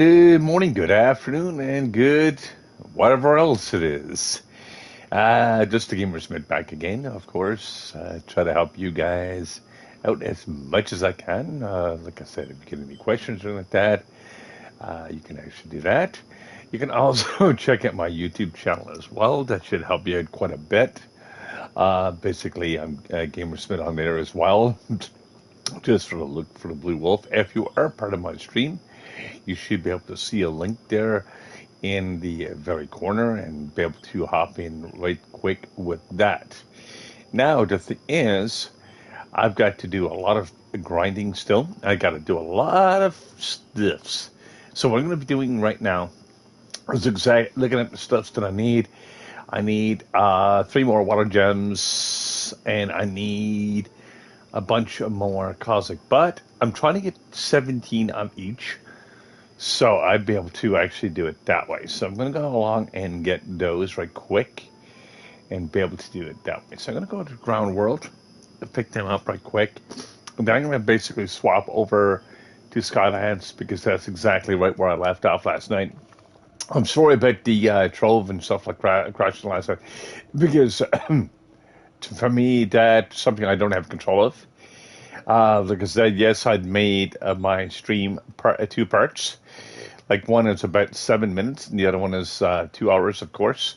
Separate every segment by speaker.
Speaker 1: Good morning, good afternoon, and good whatever else it is. Just the Gamer Smith back again, of course. Try to help you guys out as much as I can. Like I said, if you get any questions or like that, you can actually do that. You can also check out my YouTube channel as well. That should help you out quite a bit. Basically, I'm Gamer Smith on there as well. Just for the look for the Blue Wolf. If you are part of my stream, you should be able to see a link there in the very corner and be able to hop in right quick with that. Now, the thing is, I've got to do a lot of grinding still. I got to do a lot of stuffs. So what I'm going to be doing right now is looking at the stuffs that I need. I need 3 more water gems, and I need a bunch of more cosmic. But I'm trying to get 17 on each, so I'd be able to actually do it that way. So I'm going to go along and get those right quick and be able to do it that way. So I'm going to go to Ground World, pick them up right quick. And then I'm going to basically swap over to Skylands because that's exactly right where I left off last night. I'm sorry about the trove and stuff like crashing last night because for me that's something I don't have control of. Like I said, yes, I'd made my stream two parts. Like one is about 7 minutes, and the other one is 2 hours, of course.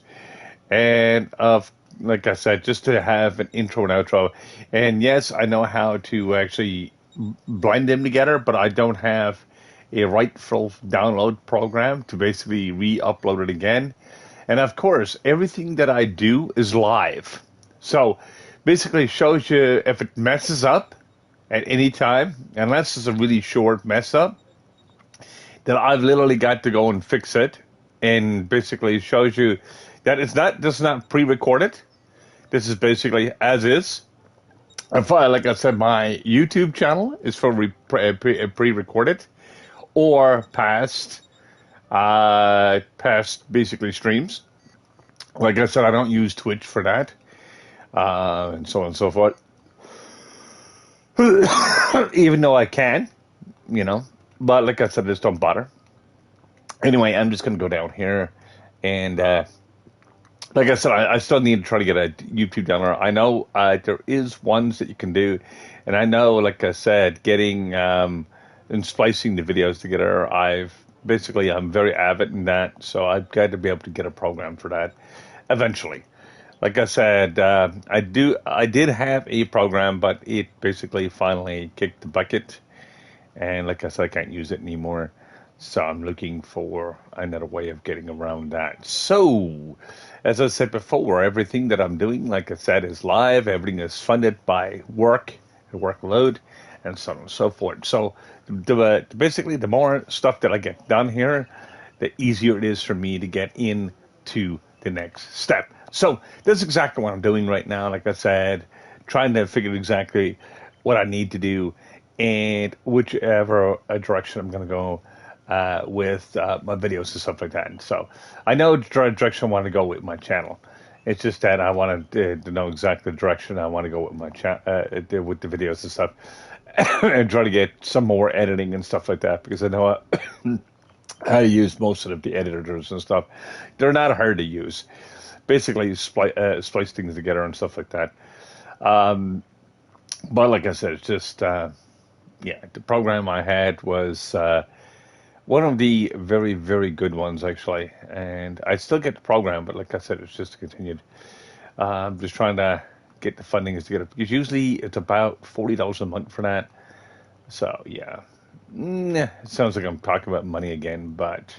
Speaker 1: And like I said, just to have an intro and outro. And yes, I know how to actually blend them together, but I don't have a rightful download program to basically re-upload it again. And of course, everything that I do is live. So basically, it shows you if it messes up at any time, unless it's a really short mess up, that I've literally got to go and fix it, and basically shows you that this is not pre-recorded. This is basically as is. And like I said, my YouTube channel is for pre-recorded or past basically streams. Like I said, I don't use Twitch for that, and so on and so forth. Even though I can, you know, but like I said, I just don't bother. Anyway, I'm just going to go down here. And like I said, I still need to try to get a YouTube down there. I know there is ones that you can do. And I know, like I said, getting and splicing the videos together, I'm very avid in that. So I've got to be able to get a program for that eventually. Like I said, I did have a program, but it basically finally kicked the bucket. And like I said, I can't use it anymore. So I'm looking for another way of getting around that. So, as I said before, everything that I'm doing, like I said, is live. Everything is funded by workload, and so on and so forth. So, basically, the more stuff that I get done here, the easier it is for me to get into the next step. So, that's exactly what I'm doing right now. Like I said, trying to figure exactly what I need to do and whichever direction I'm going to go with my videos and stuff like that. And so I know the direction I want to go with my channel. It's just that I wanted to know exactly the direction I want to go with my with the videos and stuff, and try to get some more editing and stuff like that because I know how to use most of the editors and stuff. They're not hard to use. Basically, you splice things together and stuff like that. But like I said, it's just the program I had was one of the very, very good ones, actually. And I still get the program, but like I said, it's just continued. I'm just trying to get the fundings together because usually it's about $40 a month for that. So, yeah. It sounds like I'm talking about money again, but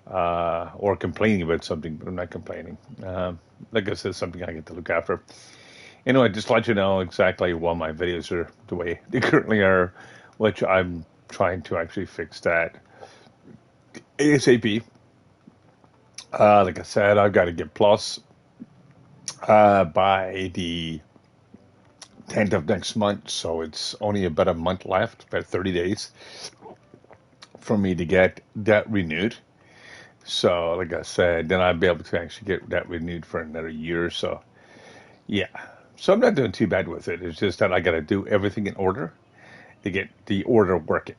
Speaker 1: or complaining about something, but I'm not complaining. Like I said, something I get to look after. Anyway, just to let you know exactly why my videos are the way they currently are, which I'm trying to actually fix that ASAP. Like I said, I've got to get plus by the 10th of next month, so it's only about a month left, about 30 days for me to get that renewed. So, like I said, then I'll be able to actually get that renewed for another year or so. Yeah. So I'm not doing too bad with it. It's just that I got to do everything in order to get the order working.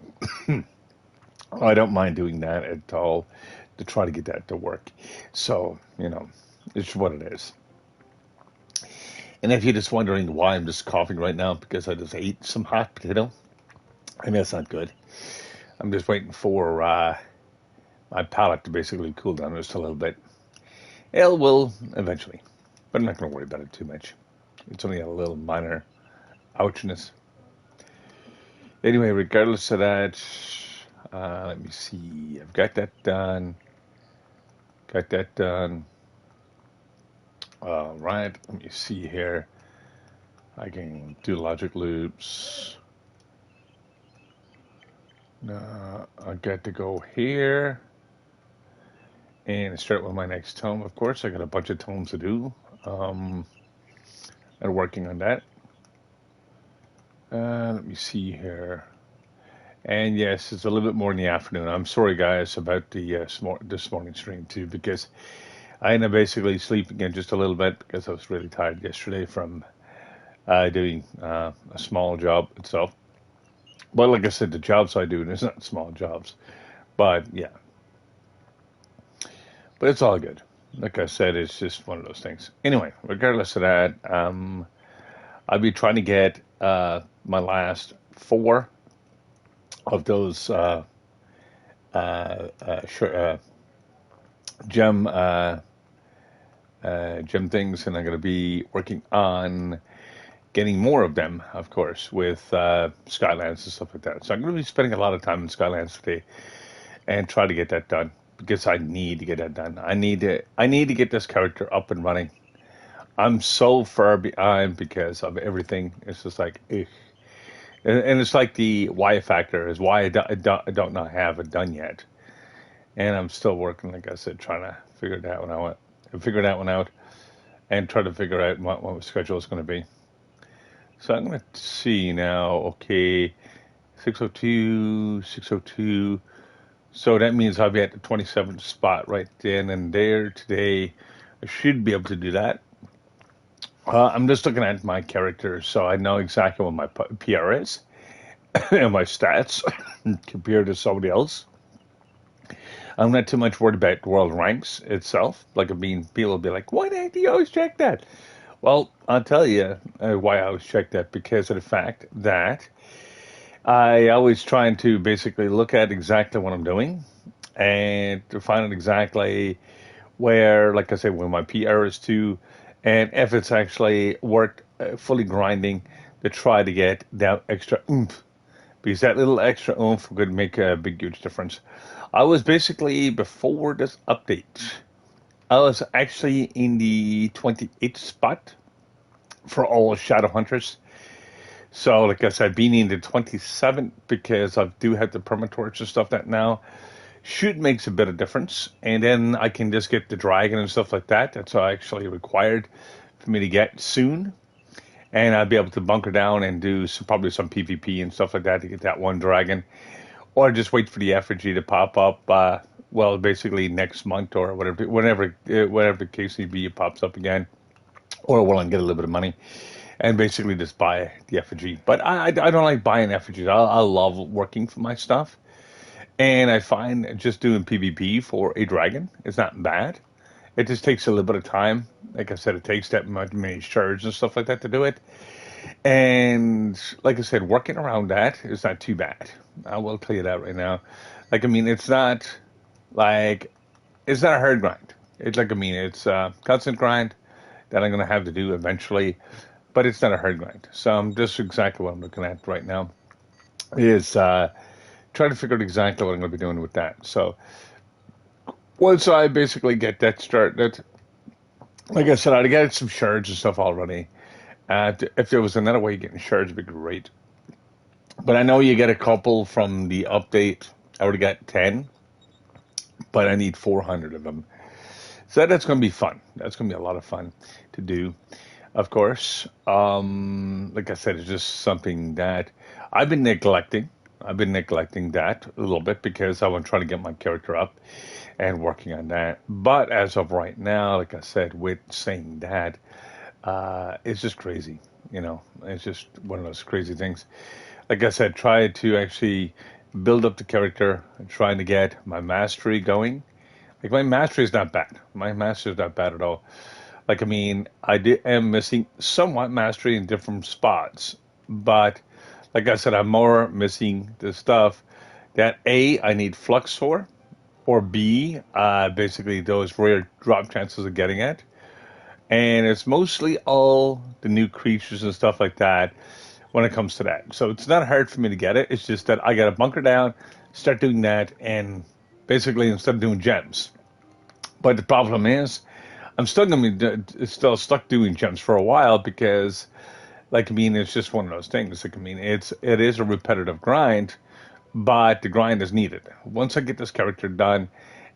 Speaker 1: I don't mind doing that at all to try to get that to work. So, it's what it is. And if you're just wondering why I'm just coughing right now, because I just ate some hot potato, I mean, that's not good. I'm just waiting for my palate to basically cool down just a little bit. It will eventually, but I'm not going to worry about it too much. It's only a little minor ouchiness. Anyway, regardless of that, let me see. I've got that done. Got that done. All right. Let me see here. I can do logic loops. I got to go here and start with my next tome. Of course, I got a bunch of tomes to do. And working on that. Let me see here. And yes, it's a little bit more in the afternoon. I'm sorry, guys, about the this morning stream too, because I ended up basically sleeping in just a little bit because I was really tired yesterday from doing a small job itself. But like I said, the jobs I do, it's not small jobs, but yeah, but it's all good. Like I said, it's just one of those things. Anyway, regardless of that, I'll be trying to get my last four of those gem gem things, and I'm going to be working on getting more of them, of course, with Skylands and stuff like that. So I'm going to be spending a lot of time in Skylands today and try to get that done because I need to get that done. I need to get this character up and running. I'm so far behind because of everything. It's just like, ugh. And it's like the why factor is why I don't not have it done yet. And I'm still working, like I said, trying to figure that one out, and try to figure out what my schedule is going to be. So I'm going to see now. Okay, 602, 602. So that means I'll be at the 27th spot right then and there today. I should be able to do that. I'm just looking at my character, so I know exactly what my PR is and my stats compared to somebody else. I'm not too much worried about world ranks itself. Like, I mean, people will be like, why the heck do you always check that? Well, I'll tell you why I always check that, because of the fact that I always trying to basically look at exactly what I'm doing and to find out exactly where, like I say, where my PR is to, and if it's actually worth fully grinding to try to get that extra oomph, because that little extra oomph could make a big, huge difference. I was basically, before this update, I was actually in the 28th spot for all Shadow Hunters. So, like I said, being in the 27th, because I do have the permatorch and stuff that now should makes a bit of difference. And then I can just get the dragon and stuff like that. That's actually required for me to get soon. And I'll be able to bunker down and do probably some PvP and stuff like that to get that one dragon. Or just wait for the effigy to pop up. Well, basically next month or whatever, whatever the case may be, it pops up again. Or will I get a little bit of money and basically just buy the effigy. But I don't like buying effigies. I love working for my stuff. And I find just doing PvP for a dragon is not bad. It just takes a little bit of time. Like I said, it takes that many shards and stuff like that to do it. And like I said, working around that is not too bad. I will tell you that right now. Like, I mean, it's not like, it's not a hard grind. It's like, I mean, it's a constant grind that I'm going to have to do eventually, but it's not a hard grind. So I'm just exactly what I'm looking at right now is trying to figure out exactly what I'm going to be doing with that. So once I basically get that started, like I said, I got some shards and stuff already. If there was another way of getting shards, it'd be great. But I know you get a couple from the update. I already got 10, but I need 400 of them. So that's going to be fun. That's going to be a lot of fun to do, of course. Like I said, it's just something that I've been neglecting. I've been neglecting that a little bit because I want to try to get my character up and working on that. But as of right now, like I said, with saying that, it's just crazy. It's just one of those crazy things. Like I said, try to actually build up the character, and trying to get my mastery going. Like my mastery is not bad. My mastery is not bad at all. Like I mean, am missing somewhat mastery in different spots, but like I said, I'm more missing the stuff that I need flux for, or B, basically those rare drop chances of getting it. And it's mostly all the new creatures and stuff like that when it comes to that. So it's not hard for me to get it. It's just that I got to bunker down, start doing that, and basically instead of doing gems. But the problem is, I'm still gonna be still stuck doing gems for a while because, like I mean, it's just one of those things. Like I mean, it is a repetitive grind, but the grind is needed. Once I get this character done,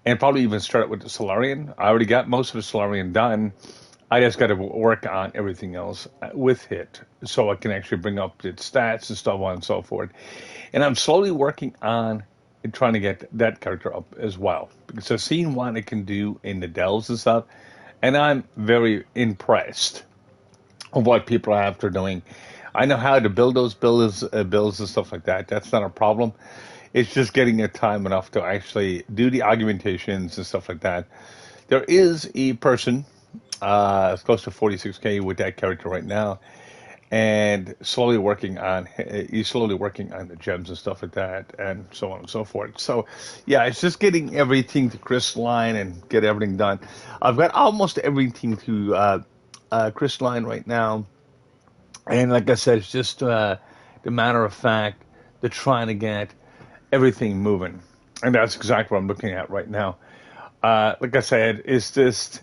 Speaker 1: and probably even start with the Solarian, I already got most of the Solarian done. I just got to work on everything else with it so I can actually bring up its stats and stuff on and so forth. And I'm slowly working on trying to get that character up as well because I've seen what it can do in the delves and stuff, and I'm very impressed of what people are after doing. I know how to build those builds and stuff like that. That's not a problem. It's just getting the time enough to actually do the augmentations and stuff like that. There is a person, it's close to 46K with that character right now, and he's slowly working on the gems and stuff like that, and so on and so forth. So, yeah, it's just getting everything to crystalline and get everything done. I've got almost everything to crystalline right now, and like I said, it's just the matter of fact, they're trying to get everything moving, and that's exactly what I'm looking at right now. Like I said, it's just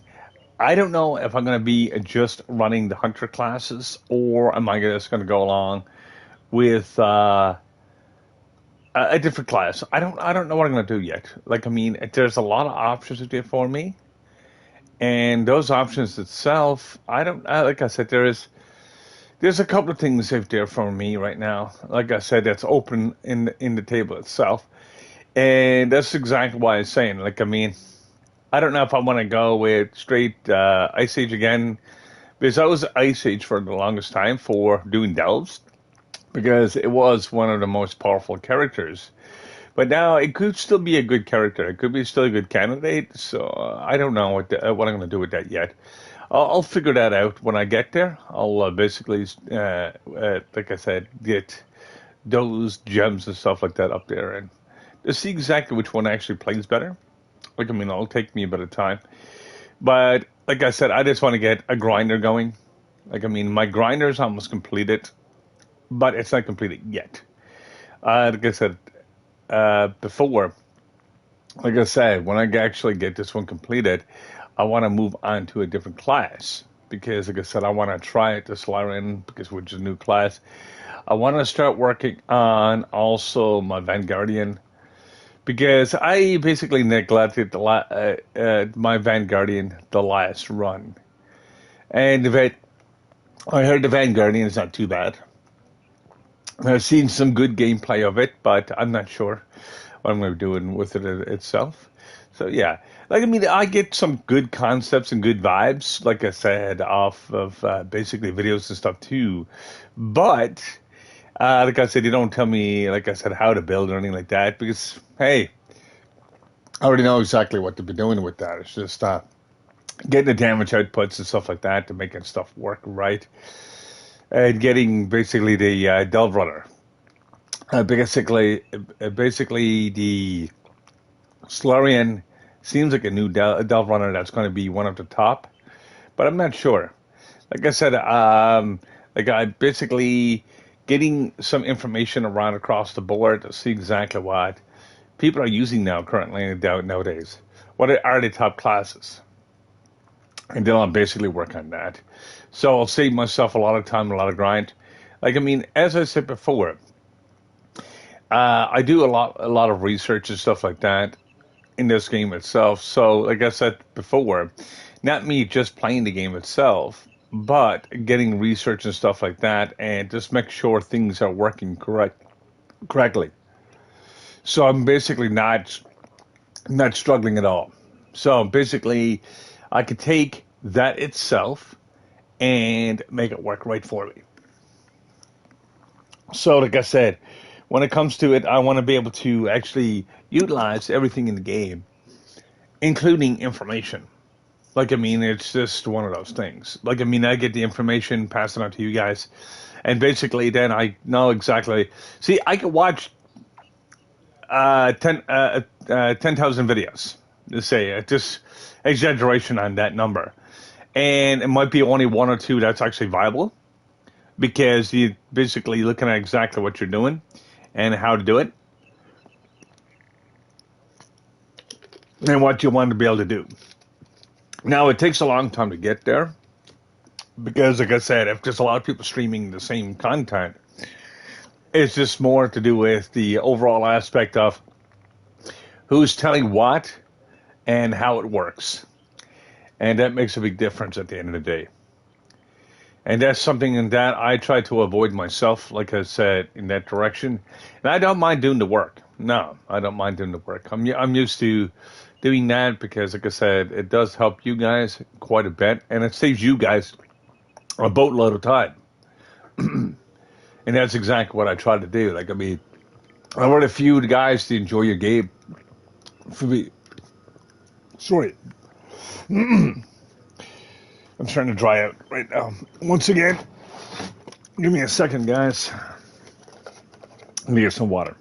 Speaker 1: I don't know if I'm going to be just running the hunter classes or am I just going to go along with a different class. I don't know what I'm going to do yet. Like I mean, there's a lot of options there for me, and those options itself, I don't like I said there's a couple of things out there for me right now. Like I said, that's open in the table itself, and that's exactly why I'm saying. Like I mean, I don't know if I want to go with straight Ice Age again, because I was Ice Age for the longest time for doing delves, because it was one of the most powerful characters. But now it could still be a good character. It could be still a good candidate. So I don't know what I'm going to do with that yet. I'll figure that out when I get there. I'll basically, like I said, get those gems and stuff like that up there and to see exactly which one actually plays better. Like, I mean, it'll take me a bit of time. But, like I said, I just want to get a grinder going. Like, I mean, my grinder is almost completed, but it's not completed yet. Like I said before, like I said, when I actually get this one completed, I want to move on to a different class. Because, like I said, I want to try it, the Solarian, because which is a new class. I want to start working on also my Vanguardian because I basically neglected my Vanguardian the last run, and I heard the Vanguardian is not too bad. I've seen some good gameplay of it, but I'm not sure what I'm going to be doing with it itself. So yeah, like I mean, I get some good concepts and good vibes, like I said, off of basically videos and stuff too, but. Like I said, you don't tell me, like I said, how to build or anything like that because, hey, I already know exactly what to be doing with that. It's just getting the damage outputs and stuff like that to making stuff work right. And getting basically the delve runner. Basically, the Solarian seems like a new delve runner that's going to be one of the top, but I'm not sure. Like I said, like I basically getting some information around across the board to see exactly what people are using now currently nowadays. What are the top classes? And then I'll basically work on that. So I'll save myself a lot of time, a lot of grind. Like I mean, as I said before, I do a lot of research and stuff like that in this game itself. So like I said before, not me just playing the game itself, but getting research and stuff like that, and just make sure things are working correctly. So I'm basically not struggling at all. So basically, I could take that itself and make it work right for me. So like I said, when it comes to it, I want to be able to actually utilize everything in the game, including information. Like, I mean, it's just one of those things. Like, I mean, I get the information, pass it on to you guys, and basically then I know exactly. See, I could watch 10,000 videos, to say, just exaggeration on that number. And it might be only one or two that's actually viable, because you're basically looking at exactly what you're doing and how to do it and what you want to be able to do. Now, it takes a long time to get there because, like I said, if there's a lot of people streaming the same content, it's just more to do with the overall aspect of who's telling what and how it works. And that makes a big difference at the end of the day. And that's something that I try to avoid myself, like I said, in that direction. And I don't mind doing the work. No, I don't mind doing the work. I'm used to doing that because, like I said, it does help you guys quite a bit. And it saves you guys a boatload of time. And that's exactly what I try to do. Like, I mean, I want a few guys to enjoy your game. For me, sorry. I'm trying to dry out right now. Once again, give me a second, guys. Let me get some water.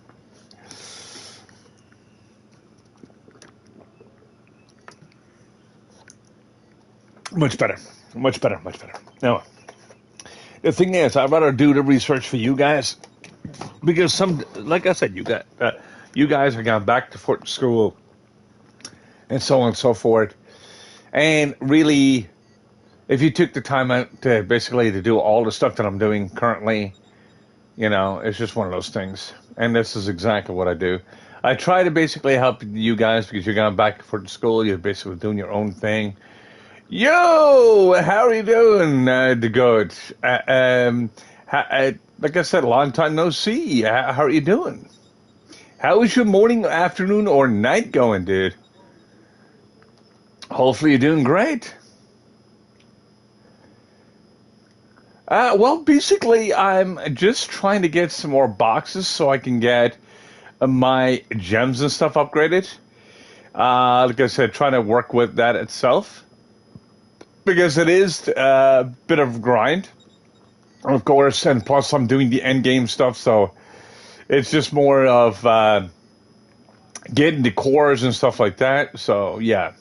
Speaker 1: Much better. Much better. Much better. Now, the thing is, I'd rather do the research for you guys because like I said, you guys are going back to school and so on and so forth. And really, if you took the time out to basically to do all the stuff that I'm doing currently, you know, it's just one of those things. And this is exactly what I do. I try to basically help you guys because you're going back to school. You're basically doing your own thing. Yo, how are you doing, the good? Like I said, a long time no see. How are you doing? How is your morning, afternoon, or night going, dude? Hopefully you're doing great. Well, basically, I'm just trying to get some more boxes so I can get my gems and stuff upgraded. Like I said, trying to work with that itself. Because it is a bit of a grind, of course, and plus I'm doing the end game stuff, so it's just more of getting the cores and stuff like that. So yeah,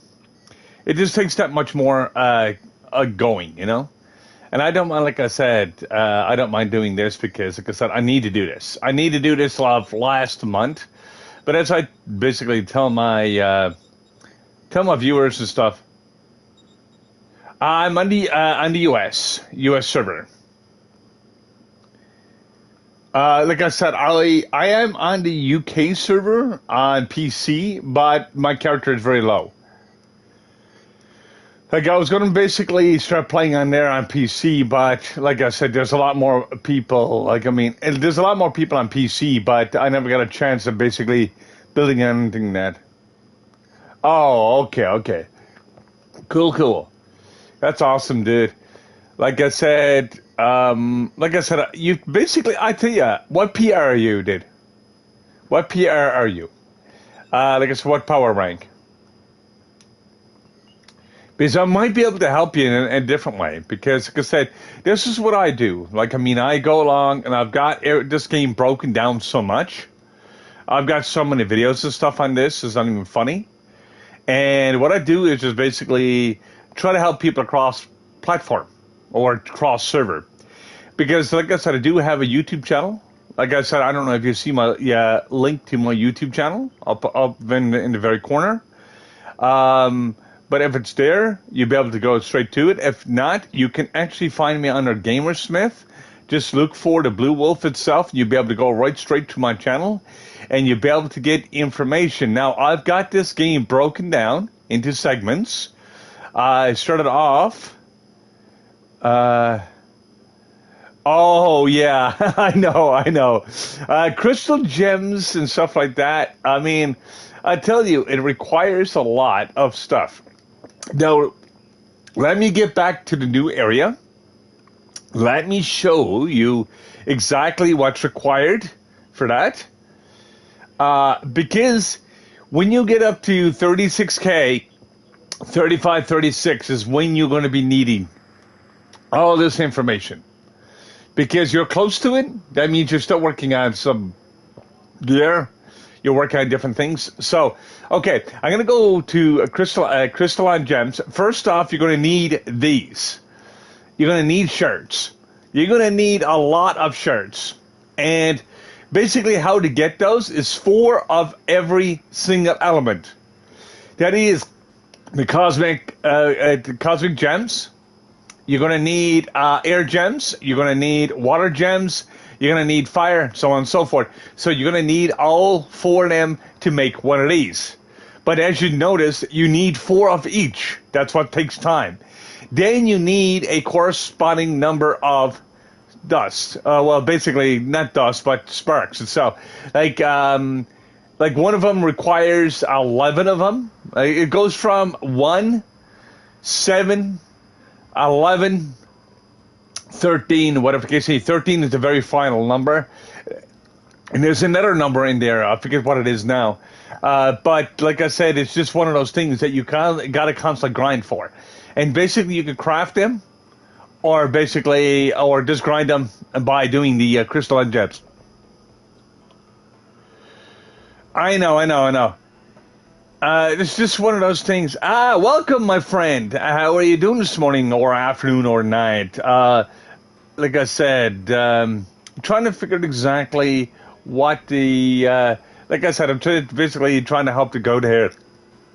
Speaker 1: it just takes that much more going, you know. And I don't mind, like I said, I don't mind doing this because, like I said, I need to do this. I need to do this last month, but as I basically tell my viewers and stuff. I'm on the US server. Like I said, I am on the UK server on PC, but my character is very low. Like, I was going to basically start playing on there on PC, but like I said, there's a lot more people. Like, I mean, there's a lot more people on PC, but I never got a chance of basically building anything that. Oh, okay. Cool. That's awesome, dude. Like I said, you basically, I tell you, what PR are you, dude? What PR are you? Like I said, what power rank? Because I might be able to help you in a different way. Because, like I said, this is what I do. Like, I mean, I go along and I've got this game broken down so much. I've got so many videos and stuff on this. It's not even funny. And what I do is just basically try to help people across platform or cross server. Because, like I said, I do have a YouTube channel. Like I said, I don't know if you see my link to my YouTube channel up in the very corner. But if it's there, you'll be able to go straight to it. If not, you can actually find me under Gamersmith. Just look for the Blue Wolf itself. You'll be able to go right straight to my channel. And you'll be able to get information. Now, I've got this game broken down into segments. I started off. Oh, yeah, I know. Crystal gems and stuff like that. I mean, I tell you, it requires a lot of stuff. Now, let me get back to the new area. Let me show you exactly what's required for that. Because when you get up to 36K, 35, 36 is when you're going to be needing all this information. Because you're close to it, that means you're still working on some gear. You're working on different things. So, okay, I'm going to go to crystalline gems. First off, you're going to need these. You're going to need shirts. You're going to need a lot of shirts. And basically how to get those is 4 of every single element. That is the cosmic gems. You're going to need air gems. You're going to need water gems. You're going to need fire, so on and so forth. So you're going to need all 4 of them to make one of these. But as you notice, you need 4 of each. That's what takes time. Then you need a corresponding number of dust. Well, basically not dust, but sparks itself. Like one of them requires 11 of them. It goes from 1, 7, 11, 13, whatever you say. 13 is the very final number. And there's another number in there. I forget what it is now. But like I said, it's just one of those things that you got to constantly grind for. And basically you can craft them or just grind them by doing the crystalline gems. I know. It's just one of those things. Welcome, my friend. How are you doing this morning or afternoon or night? Like I said, trying to figure out exactly what the... like I said, I'm basically trying to help the goat here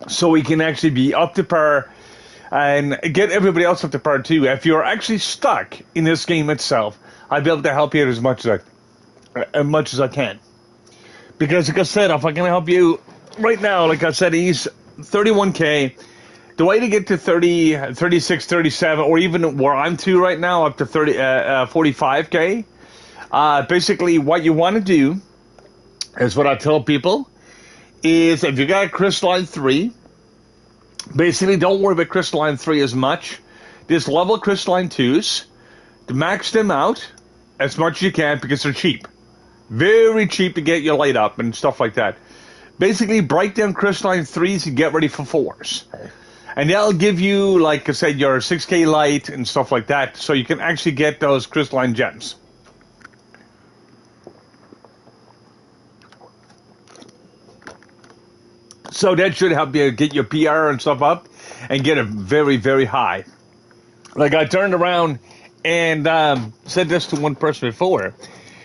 Speaker 1: so we can actually be up to par and get everybody else up to par too. If you're actually stuck in this game itself, I'll be able to help you as much as I can. Because like I said, if I can help you right now, like I said, he's 31K. The way to get to 30, 36, 37, or even where I'm to right now, up to 45K, basically what you want to do is what I tell people is if you got a crystalline 3, basically don't worry about crystalline 3 as much. Just level crystalline 2s, to max them out as much as you can because they're cheap. Very cheap to get your light up and stuff like that. Basically break down crystalline 3s and get ready for 4s. And that'll give you, like I said, your 6K light and stuff like that, so you can actually get those crystalline gems. So that should help you get your PR and stuff up and get it very, very high. Like I turned around and said this to one person before.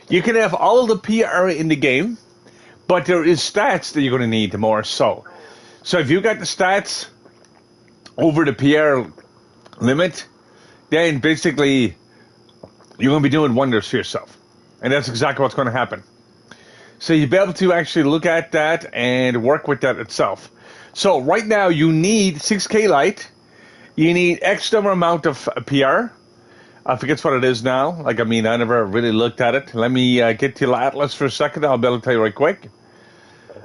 Speaker 1: You can have all of the PR in the game, but there is stats that you're going to need more so. So if you got the stats over the PR limit, then basically you're going to be doing wonders for yourself. And that's exactly what's going to happen. So you'll be able to actually look at that and work with that itself. So right now you need 6K light. You need X number amount of PR. I forget what it is now. I never really looked at it. Let me get to Atlas for a second. I'll be able to tell you right quick.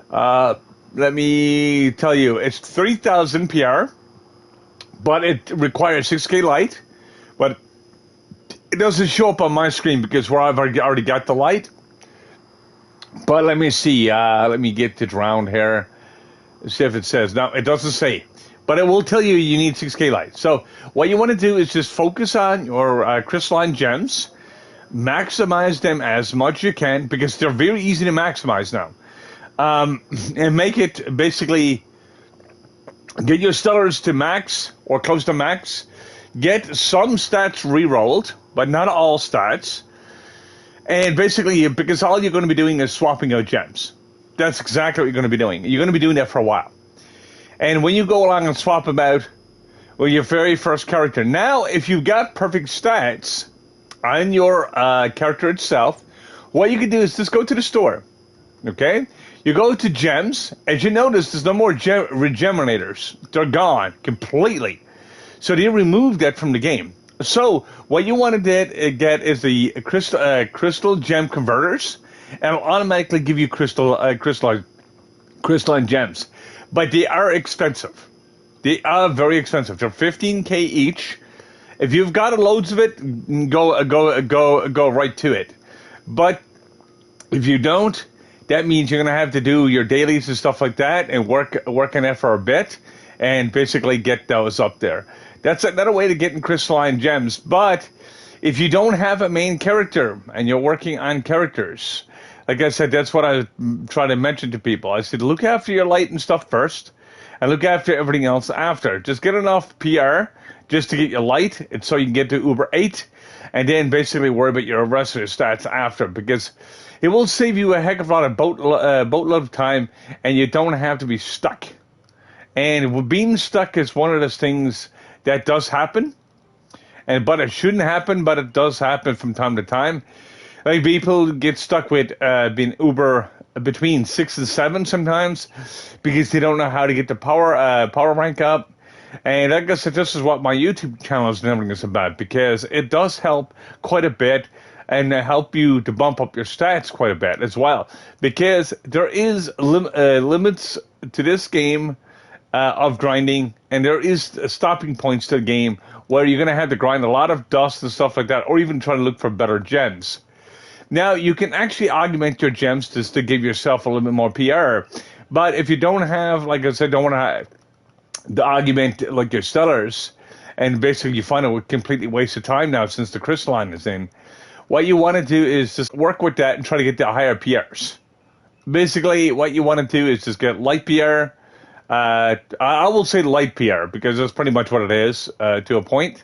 Speaker 1: Let me tell you, it's 3,000 PR, but it requires 6K light. But it doesn't show up on my screen because where I've already got the light. But let me see. Let me get it around here. See if it says. No, it doesn't say. But it will tell you you need 6K light. So what you want to do is just focus on your crystalline gems. Maximize them as much as you can because they're very easy to maximize now. And make it basically get your stellars to max or close to max. Get some stats re-rolled, but not all stats. And basically, because all you're going to be doing is swapping out gems. That's exactly what you're going to be doing. You're going to be doing that for a while. And when you go along and swap them out with your very first character. Now, if you've got perfect stats on your character itself, what you can do is just go to the store. Okay? You go to gems. As you notice, there's no more regenerators. They're gone completely. So they removed that from the game. So what you want to get is the crystal gem converters, and it'll automatically give you crystalline gems. But they are expensive. They are very expensive. They're 15K each. If you've got loads of it, go right to it. But if you don't, that means you're going to have to do your dailies and stuff like that and work on it for a bit and basically get those up there. That's another way to get in crystalline gems. But if you don't have a main character and you're working on characters, like I said, that's what I try to mention to people. I said, look after your light and stuff first and look after everything else after. Just get enough PR just to get your light and so you can get to Uber 8 and then basically worry about your rest of your stats after, because it will save you a heck of a lot of boatload of time and you don't have to be stuck. And being stuck is one of those things that does happen, but it shouldn't happen, but it does happen from time to time. Like people get stuck with being Uber between 6 and 7 sometimes because they don't know how to get the power rank up. And I guess this is what my YouTube channel is and everything is about, because it does help quite a bit and help you to bump up your stats quite a bit as well. Because there is limits to this game of grinding, and there is stopping points to the game where you're going to have to grind a lot of dust and stuff like that, or even try to look for better gems. Now, you can actually augment your gems just to give yourself a little bit more PR. But if you don't have, like I said, don't want to have the augment like your stellars, and basically you find a completely waste of time now since the crystalline is in, what you want to do is just work with that and try to get the higher PRs. Basically, what you want to do is just get light PR. I will say light PR because that's pretty much what it is to a point.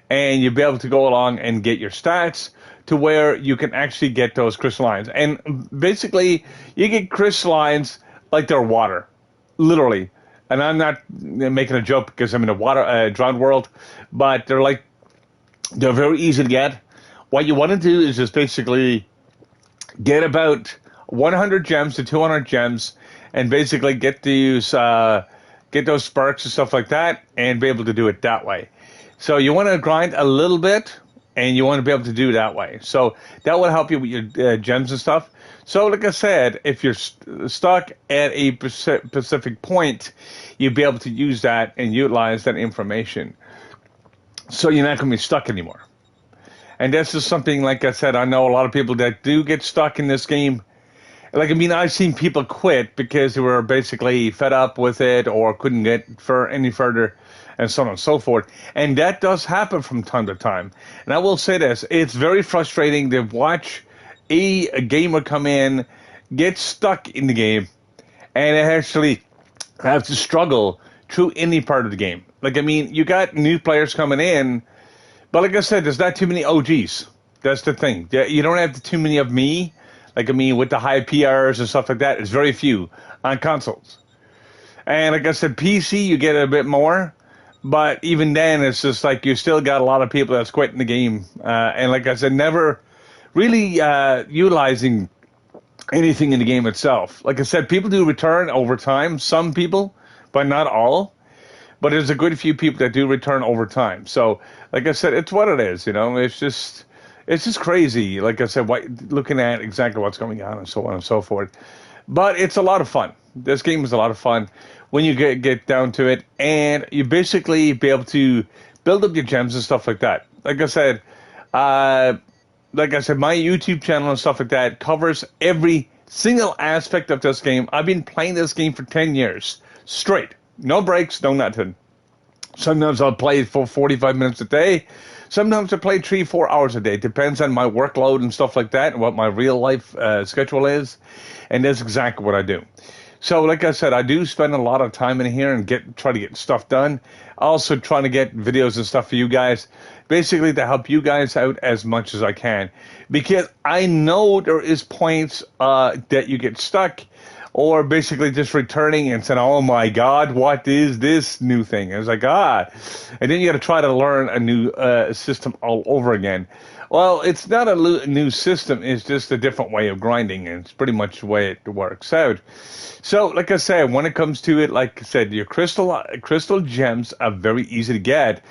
Speaker 1: And you'll be able to go along and get your stats to where you can actually get those crystallines. And basically, you get crystallines like they're water, literally. And I'm not making a joke because I'm in a water drowned world, but they're very easy to get. What you want to do is just basically get about 100 gems to 200 gems, and basically get those sparks and stuff like that, and be able to do it that way. So you want to grind a little bit, and you want to be able to do it that way. So that will help you with your gems and stuff. So like I said, if you're stuck at a specific point, you'll be able to use that and utilize that information. So you're not going to be stuck anymore. And this is something, like I said, I know a lot of people that do get stuck in this game. Like, I mean, I've seen people quit because they were basically fed up with it or couldn't get any further, and so on and so forth. And that does happen from time to time. And I will say this, it's very frustrating to watch a gamer come in, get stuck in the game, and actually have to struggle through any part of the game. Like, I mean, you got new players coming in, but like I said, there's not too many OGs. That's the thing. You don't have too many of me. Like, I mean, with the high PRs and stuff like that, it's very few on consoles. And like I said, PC, you get a bit more. But even then, it's just like you still got a lot of people that's quitting the game. And like I said, never really utilizing anything in the game itself. Like I said, people do return over time. Some people, but not all. But there's a good few people that do return over time. So, like I said, it's what it is, you know. It's just crazy, like I said, looking at exactly what's going on and so on and so forth. But it's a lot of fun. This game is a lot of fun when you get down to it. And you basically be able to build up your gems and stuff like that. Like I said, my YouTube channel and stuff like that covers every single aspect of this game. I've been playing this game for 10 years straight. No breaks, no nothing. Sometimes I'll play for 45 minutes a day. Sometimes I play 3-4 hours a day. Depends on my workload and stuff like that and what my real life schedule is. And that's exactly what I do. So like I said, I do spend a lot of time in here and try to get stuff done. Also trying to get videos and stuff for you guys. Basically to help you guys out as much as I can. Because I know there is points that you get stuck. Or basically just returning and saying, oh my God, what is this new thing? And it's like, and then you got to try to learn a new system all over again. Well, it's not a new system. It's just a different way of grinding. And it's pretty much the way it works out. So, like I said, when it comes to it, like I said, your crystal gems are very easy to get.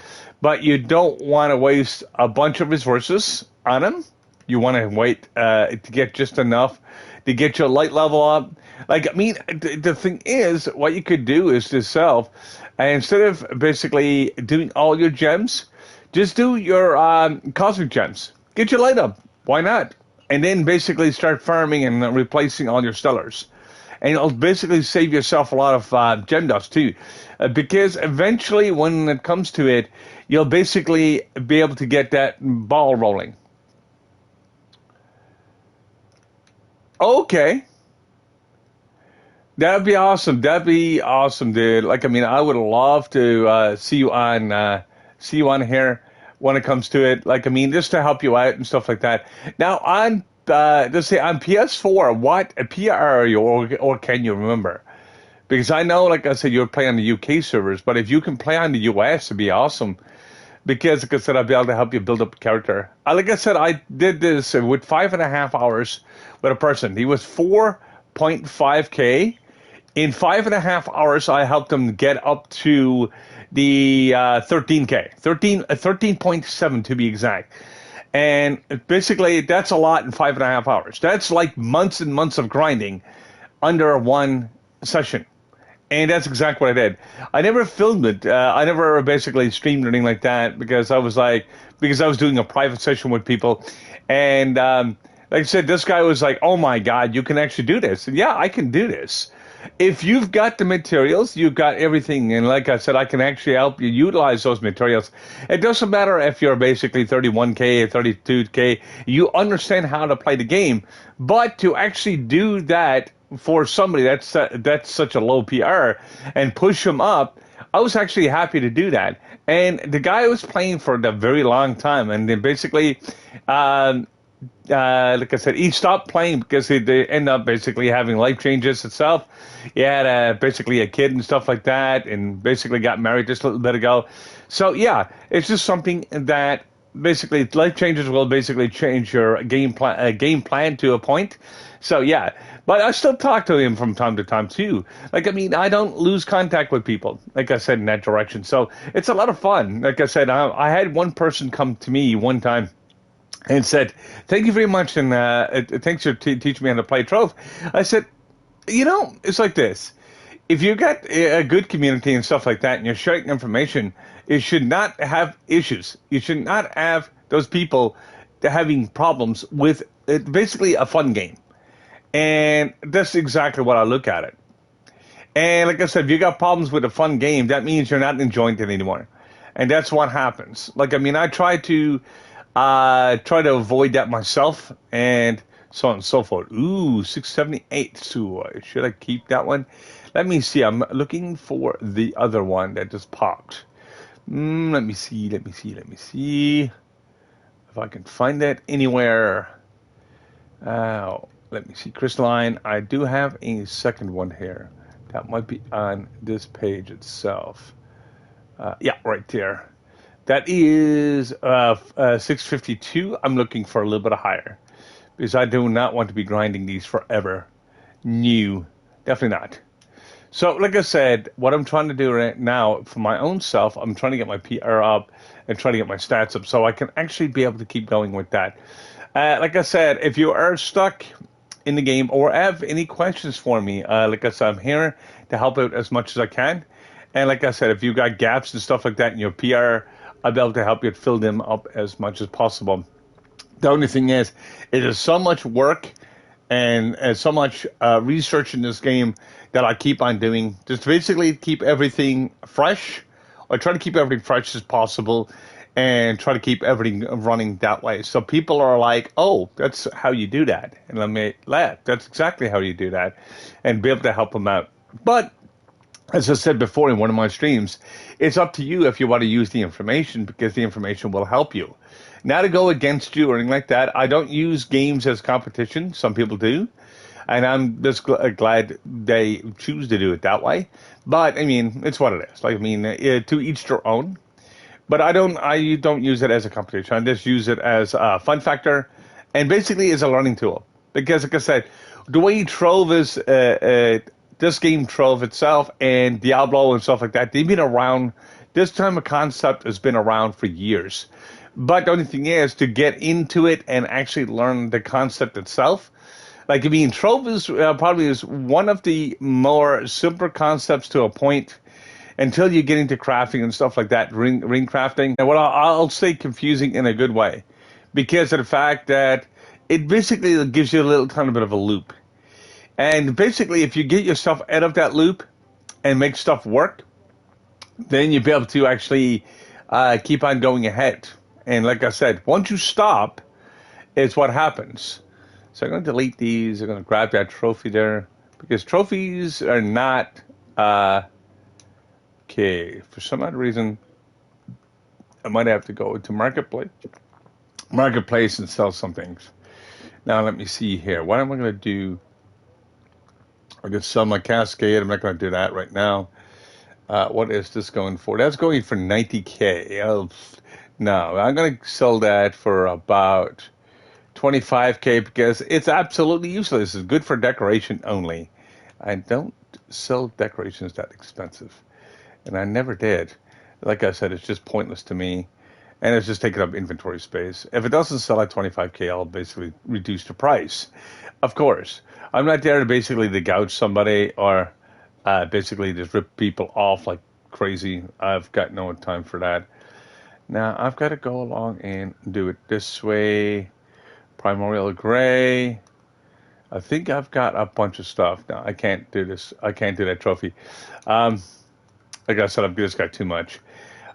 Speaker 1: But you don't want to waste a bunch of resources on them. You want to wait to get just enough to get your light level up. Like, I mean, the thing is, what you could do is yourself, instead of basically doing all your gems, just do your cosmic gems. Get your light up. Why not? and then basically start farming and replacing all your stellars. And it'll basically save yourself a lot of gem dust too, because eventually, when it comes to it, you'll basically be able to get that ball rolling. Okay, that'd be awesome. That'd be awesome, dude. Like, I mean, I would love to see you on here when it comes to it. Like, I mean, just to help you out and stuff like that. Now, on let's say on PS4, what PR are you, or can you remember? Because I know, like I said, you're playing on the UK servers, but if you can play on the US, it'd be awesome. Because, like I said, I'll be able to help you build up a character. Like I said, I did this with 5.5 hours with a person. He was 4.5K. In 5.5 hours, I helped him get up to the 13K, 13.7 to be exact. And basically, that's a lot in 5.5 hours. That's like months and months of grinding under one session. And that's exactly what I did. I never filmed it. I never basically streamed or anything like that because I was doing a private session with people. And like I said, this guy was like, oh my God, you can actually do this. And yeah, I can do this. If you've got the materials, you've got everything. And like I said, I can actually help you utilize those materials. It doesn't matter if you're basically 31K or 32K. You understand how to play the game. But to actually do that for somebody that's such a low PR and push them up, I was actually happy to do that. And the guy was playing for a very long time. And then basically... like I said, he stopped playing because they end up basically having life changes itself. He had basically a kid and stuff like that, and basically got married just a little bit ago. So yeah, it's just something that basically life changes will basically change your game plan to a point. So yeah, but I still talk to him from time to time too. Like, I mean, I don't lose contact with people, like I said, in that direction. So it's a lot of fun. Like I said, I had one person come to me one time and said, thank you very much, and thanks for teaching me how to play Trove. I said, it's like this. If you got a good community and stuff like that, and you're sharing information, it should not have issues. You should not have those people having problems with basically a fun game. And that's exactly what I look at it. And like I said, if you got problems with a fun game, that means you're not enjoying it anymore. And that's what happens. Like, I mean, I try to avoid that myself, and so on and so forth. Ooh, 678. So should I keep that one? Let me see. I'm looking for the other one that just popped. Let me see if I can find that anywhere. Let me see. Crystalline. I do have a second one here. That might be on this page itself. Yeah, right there. That is 652. I'm looking for a little bit higher because I do not want to be grinding these forever. New. Definitely not. So, like I said, what I'm trying to do right now for my own self, I'm trying to get my PR up and trying to get my stats up so I can actually be able to keep going with that. Like I said, if you are stuck in the game or have any questions for me, like I said, I'm here to help out as much as I can. And like I said, if you've got gaps and stuff like that in your PR, I'll be able to help you fill them up as much as possible. The only thing is, it is so much work and so much research in this game that I keep on doing. Just basically keep everything fresh, or try to keep everything fresh as possible, and try to keep everything running that way. So people are like, oh, that's how you do that. And let me laugh. That's exactly how you do that, and be able to help them out. But as I said before in one of my streams, it's up to you if you want to use the information, because the information will help you. Not to go against you or anything like that. I don't use games as competition. Some people do. And I'm just glad they choose to do it that way. But, I mean, it's what it is. Like, I mean, to each their own. But I don't use it as a competition. I just use it as a fun factor and basically as a learning tool. Because, like I said, the way Trove is... this game Trove itself and Diablo and stuff like that, they've been around. This time of concept has been around for years. But the only thing is to get into it and actually learn the concept itself. Like, I mean, Trove is probably is one of the more simpler concepts to a point until you get into crafting and stuff like that, ring crafting. And what I'll say confusing in a good way, because of the fact that it basically gives you a little tiny bit of a loop. And basically, if you get yourself out of that loop and make stuff work, then you'll be able to actually keep on going ahead. And like I said, once you stop, it's what happens. So I'm going to delete these. I'm going to grab that trophy there because trophies are not okay. For some odd reason, I might have to go to marketplace and sell some things. Now let me see here. What am I going to do? I'm going to sell my cascade. I'm not going to do that right now. What is this going for? That's going for 90K. No, I'm going to sell that for about 25K because it's absolutely useless. It's good for decoration only. I don't sell decorations that expensive, and I never did. Like I said, it's just pointless to me, and it's just taking up inventory space. If it doesn't sell at 25K, I'll basically reduce the price. Of course, I'm not there to basically to gouge somebody or basically just rip people off like crazy. I've got no time for that. Now, I've got to go along and do it this way. Primordial gray. I think I've got a bunch of stuff. Now, I can't do this. I can't do that trophy. Like I said, I've just got too much.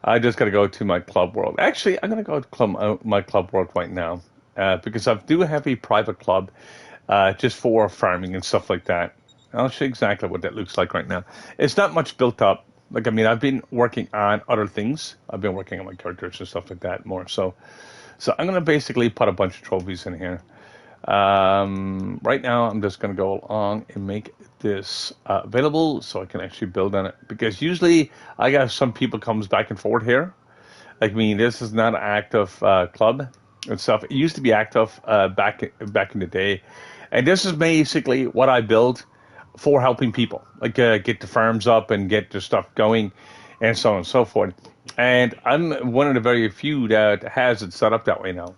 Speaker 1: I just got to go to my club world. Actually, I'm going to go to my club world right now because I do have a private club just for farming and stuff like that. I'll show you exactly what that looks like right now. It's not much built up. Like, I mean, I've been working on other things. I've been working on my characters and stuff like that more. So I'm going to basically put a bunch of trophies in here. Right now, I'm just going to go along and make this available so I can actually build on it. Because usually, I got some people comes back and forth here. Like, I mean, this is not an active club and stuff. It used to be active back in the day. And this is basically what I build for helping people. Like, get the farms up and get the stuff going and so on and so forth. And I'm one of the very few that has it set up that way now.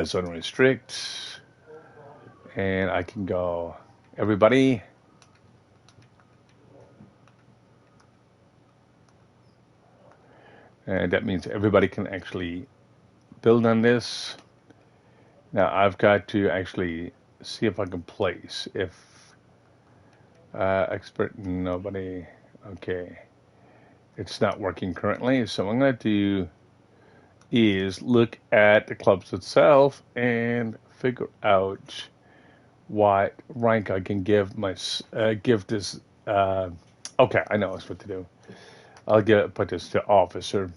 Speaker 1: So restrict, and I can go everybody. And that means everybody can actually build on this. Now I've got to actually see if I can place. If expert, nobody. Okay. It's not working currently, so what I'm going to do is look at the clubs itself and figure out what rank I can give give this. Okay, I know what to do. I'll put this to officer.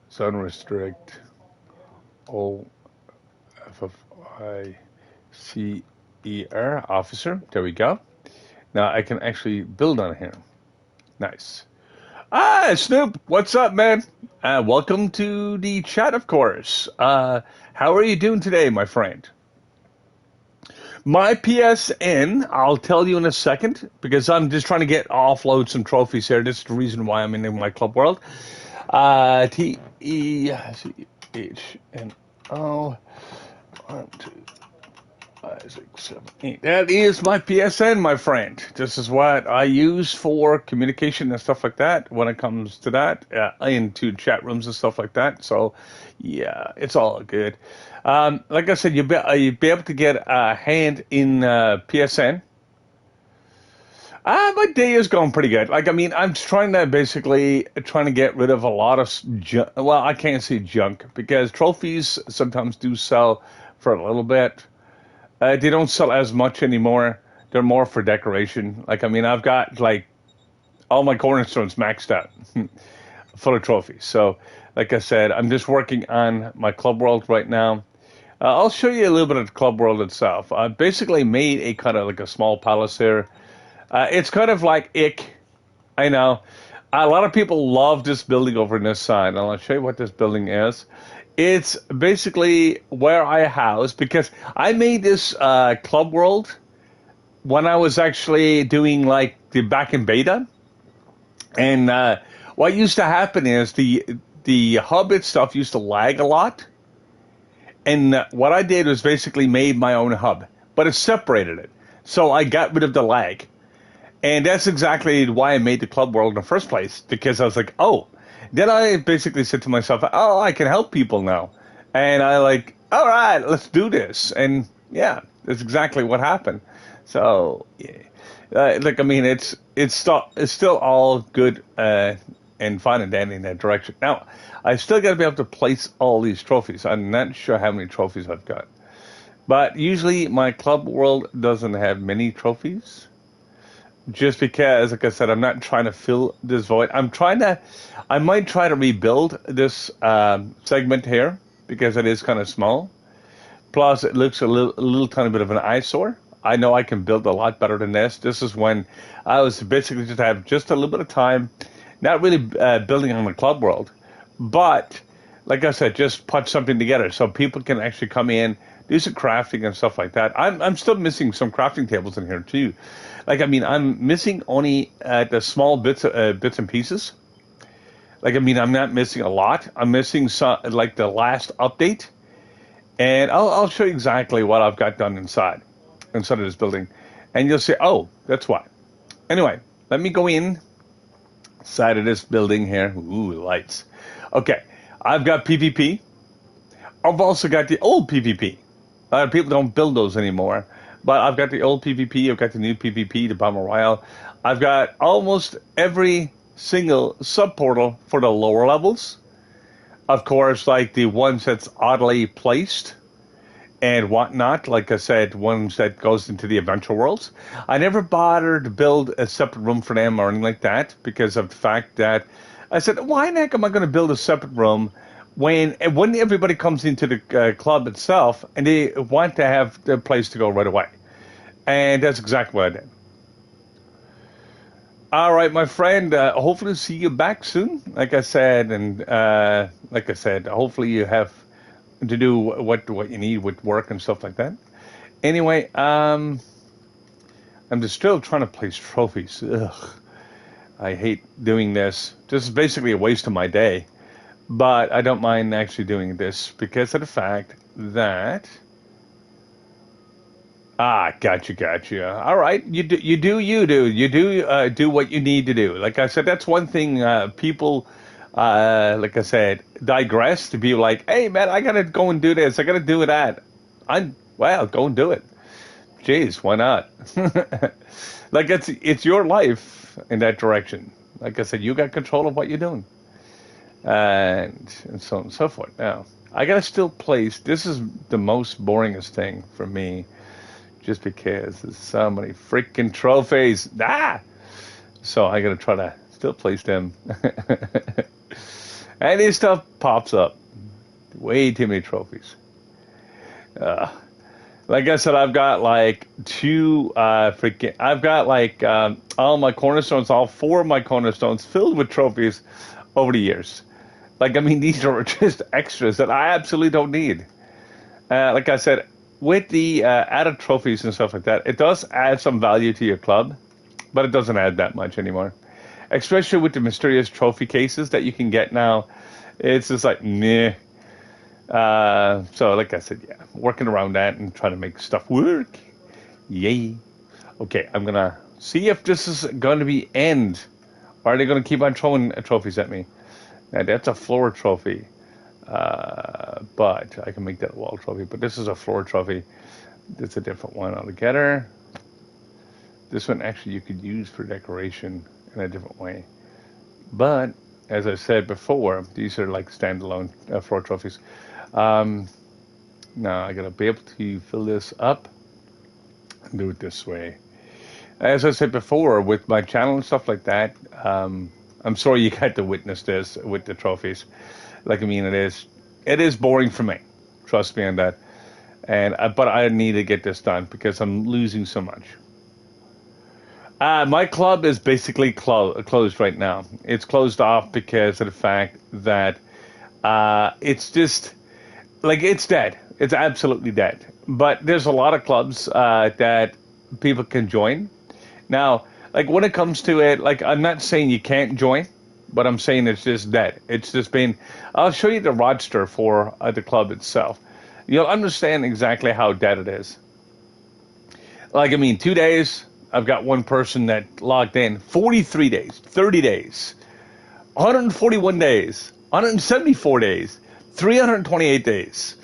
Speaker 1: So unrestrict O F F I C E R officer. There we go. Now I can actually build on here. Nice. Snoop, what's up, man? Welcome to the chat, of course. How are you doing today, my friend? My PSN, I'll tell you in a second, because I'm just trying to offload some trophies here. This is the reason why I'm in my club world. TECHNO 1, 2, 5, 6, 7, 8. That is my PSN, my friend. This is what I use for communication and stuff like that when it comes to that, into chat rooms and stuff like that. So, yeah, it's all good. Like I said, you'll be able to get a hand in PSN. My day is going pretty good. Like, I mean, I'm trying to get rid of a lot of junk. Well, I can't say junk because trophies sometimes do sell for a little bit. They don't sell as much anymore. They're more for decoration. Like, I mean, I've got, like, all my cornerstones maxed out full of trophies. So, like I said, I'm just working on my club world right now. I'll show you a little bit of the club world itself. I basically made a kind of like a small palace here. It's kind of like ick. I know. A lot of people love this building over on this side. And I'll show you what this building is. It's basically where I house, because I made this club world when I was actually doing like the back in beta. And what used to happen is the hub itself used to lag a lot. And what I did was basically made my own hub, but it separated it. So I got rid of the lag. And that's exactly why I made the club world in the first place, because I was like, oh. Then I basically said to myself, oh, I can help people now. And I like, all right, let's do this. And yeah, that's exactly what happened. So, yeah. Like, I mean, it's still all good and fine and dandy in that direction. Now, I still got to be able to place all these trophies. I'm not sure how many trophies I've got, but usually my club world doesn't have many trophies. Just because, like I said, I'm not trying to fill this void. I might try to rebuild this segment here because it is kind of small. Plus, it looks a little tiny bit of an eyesore. I know I can build a lot better than this. This is when I was basically just have just a little bit of time, not really building on the club world, but like I said, just put something together so people can actually come in, do some crafting and stuff like that. I'm still missing some crafting tables in here too. Like I mean, I'm missing only the small bits and pieces. Like I mean, I'm not missing a lot. I'm missing some like the last update, and I'll show you exactly what I've got done inside of this building, and you'll say, oh, that's why. Anyway, let me go inside of this building here. Ooh, lights. Okay, I've got PvP. I've also got the old PvP. A lot of people don't build those anymore, but I've got the old PvP. I've got the new PvP, the Battle Royale. I've got almost every single sub portal for the lower levels. Of course, like the ones that's oddly placed and whatnot. Like I said, ones that goes into the adventure worlds. I never bothered to build a separate room for them or anything like that because of the fact that I said, why the heck am I going to build a separate room when everybody comes into the club itself and they want to have their place to go right away? And that's exactly what I did. All right, my friend. Hopefully, see you back soon. Like I said, hopefully you have to do what you need with work and stuff like that. Anyway, I'm just still trying to place trophies. Ugh, I hate doing this. This is basically a waste of my day. But I don't mind actually doing this because of the fact that gotcha. All right, you do what you need to do. Like I said, that's one thing people, like I said, digress to be like, hey man, I gotta go and do this. I gotta do that. Well, go and do it. Jeez, why not? Like it's your life in that direction. Like I said, you got control of what you're doing, and so on and so forth. Now, I gotta still place. This is the most boringest thing for me just because there's so many freaking trophies. So I gotta try to still place them. And this stuff pops up. Way too many trophies. Like I said, I've got like I've got like all my cornerstones, all four of my cornerstones filled with trophies over the years. Like, I mean, these are just extras that I absolutely don't need. Like I said, with the added trophies and stuff like that, it does add some value to your club, but it doesn't add that much anymore. Especially with the mysterious trophy cases that you can get now. It's just like, meh. So, like I said, yeah, working around that and trying to make stuff work. Yay. Okay, I'm going to see if this is going to be end. Or are they going to keep on throwing trophies at me? Now, that's a floor trophy. But I can make that a wall trophy. But this is a floor trophy. It's a different one altogether. This one actually you could use for decoration in a different way. But as I said before, these are like standalone floor trophies. Now I gotta be able to fill this up and do it this way. As I said before, with my channel and stuff like that, I'm sorry you got to witness this with the trophies. Like, I mean, it is boring for me. Trust me on that. But I need to get this done because I'm losing so much. My club is basically closed right now. It's closed off because of the fact that it's just like it's dead. It's absolutely dead. But there's a lot of clubs that people can join. Now, like when it comes to it, like I'm not saying you can't join, but I'm saying it's just dead. It's just been. I'll show you the roster for the club itself. You'll understand exactly how dead it is. Like, I mean, 2 days. I've got one person that logged in. 43 days, 30 days, 141 days, 174 days, 328 days.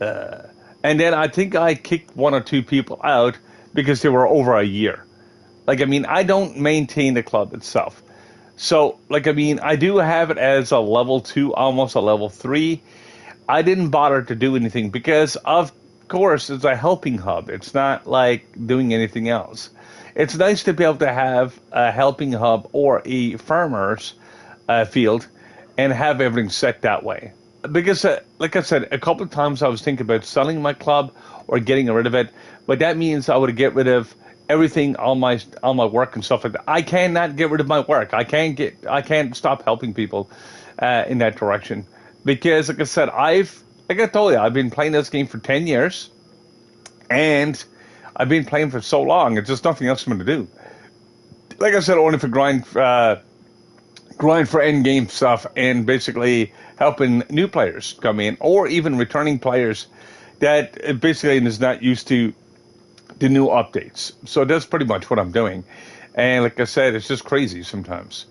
Speaker 1: Uh, and then I think I kicked one or two people out because they were over a year. Like, I mean, I don't maintain the club itself. So, like, I mean, I do have it as a level 2, almost a level 3. I didn't bother to do anything because, of course, it's a helping hub. It's not like doing anything else. It's nice to be able to have a helping hub or a farmer's field and have everything set that way. Because, like I said, a couple of times I was thinking about selling my club or getting rid of it, but that means I would get rid of everything, all my work and stuff like that. I cannot get rid of my work. I can't stop helping people in that direction because, like I said, like I told you, I've been playing this game for 10 years, and I've been playing for so long. It's just nothing else for me to do. Like I said, only for grind for end game stuff and basically helping new players come in or even returning players that basically is not used to the new updates. So that's pretty much what I'm doing. And like I said, it's just crazy sometimes.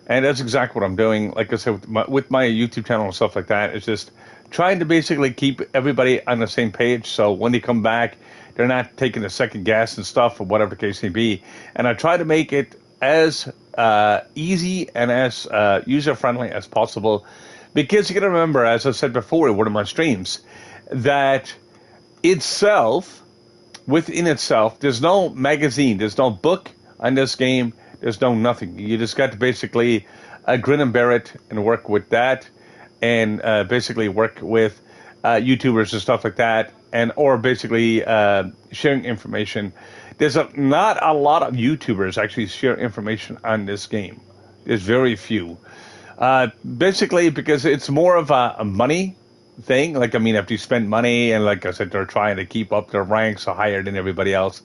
Speaker 1: And that's exactly what I'm doing. Like I said, with my YouTube channel and stuff like that, it's just trying to basically keep everybody on the same page. So when they come back, they're not taking a second guess and stuff or whatever the case may be. And I try to make it as easy and as user-friendly as possible. Because you got to remember, as I said before in one of my streams, that within itself, there's no magazine, there's no book on this game, there's no nothing. You just got to basically grin and bear it and work with that, and basically work with YouTubers and stuff like that, and or basically sharing information. There's not a lot of YouTubers actually share information on this game. There's very few. Basically because it's more of a money thing. Like, I mean, if you spend money, and like I said, they're trying to keep up their ranks higher than everybody else,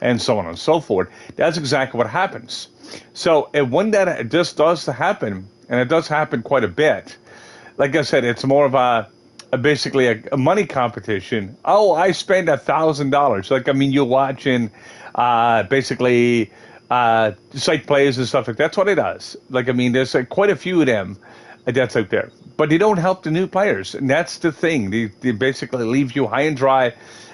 Speaker 1: and so on and so forth. That's exactly what happens. So when that just does happen, and it does happen quite a bit, like I said, it's more of basically a money competition. Oh, I spend $1,000. Like, I mean, you're watching basically site plays and stuff like that. That's what it does. Like, I mean, there's quite a few of them that's out there, but they don't help the new players, and that's the thing. They basically leave you high and dry,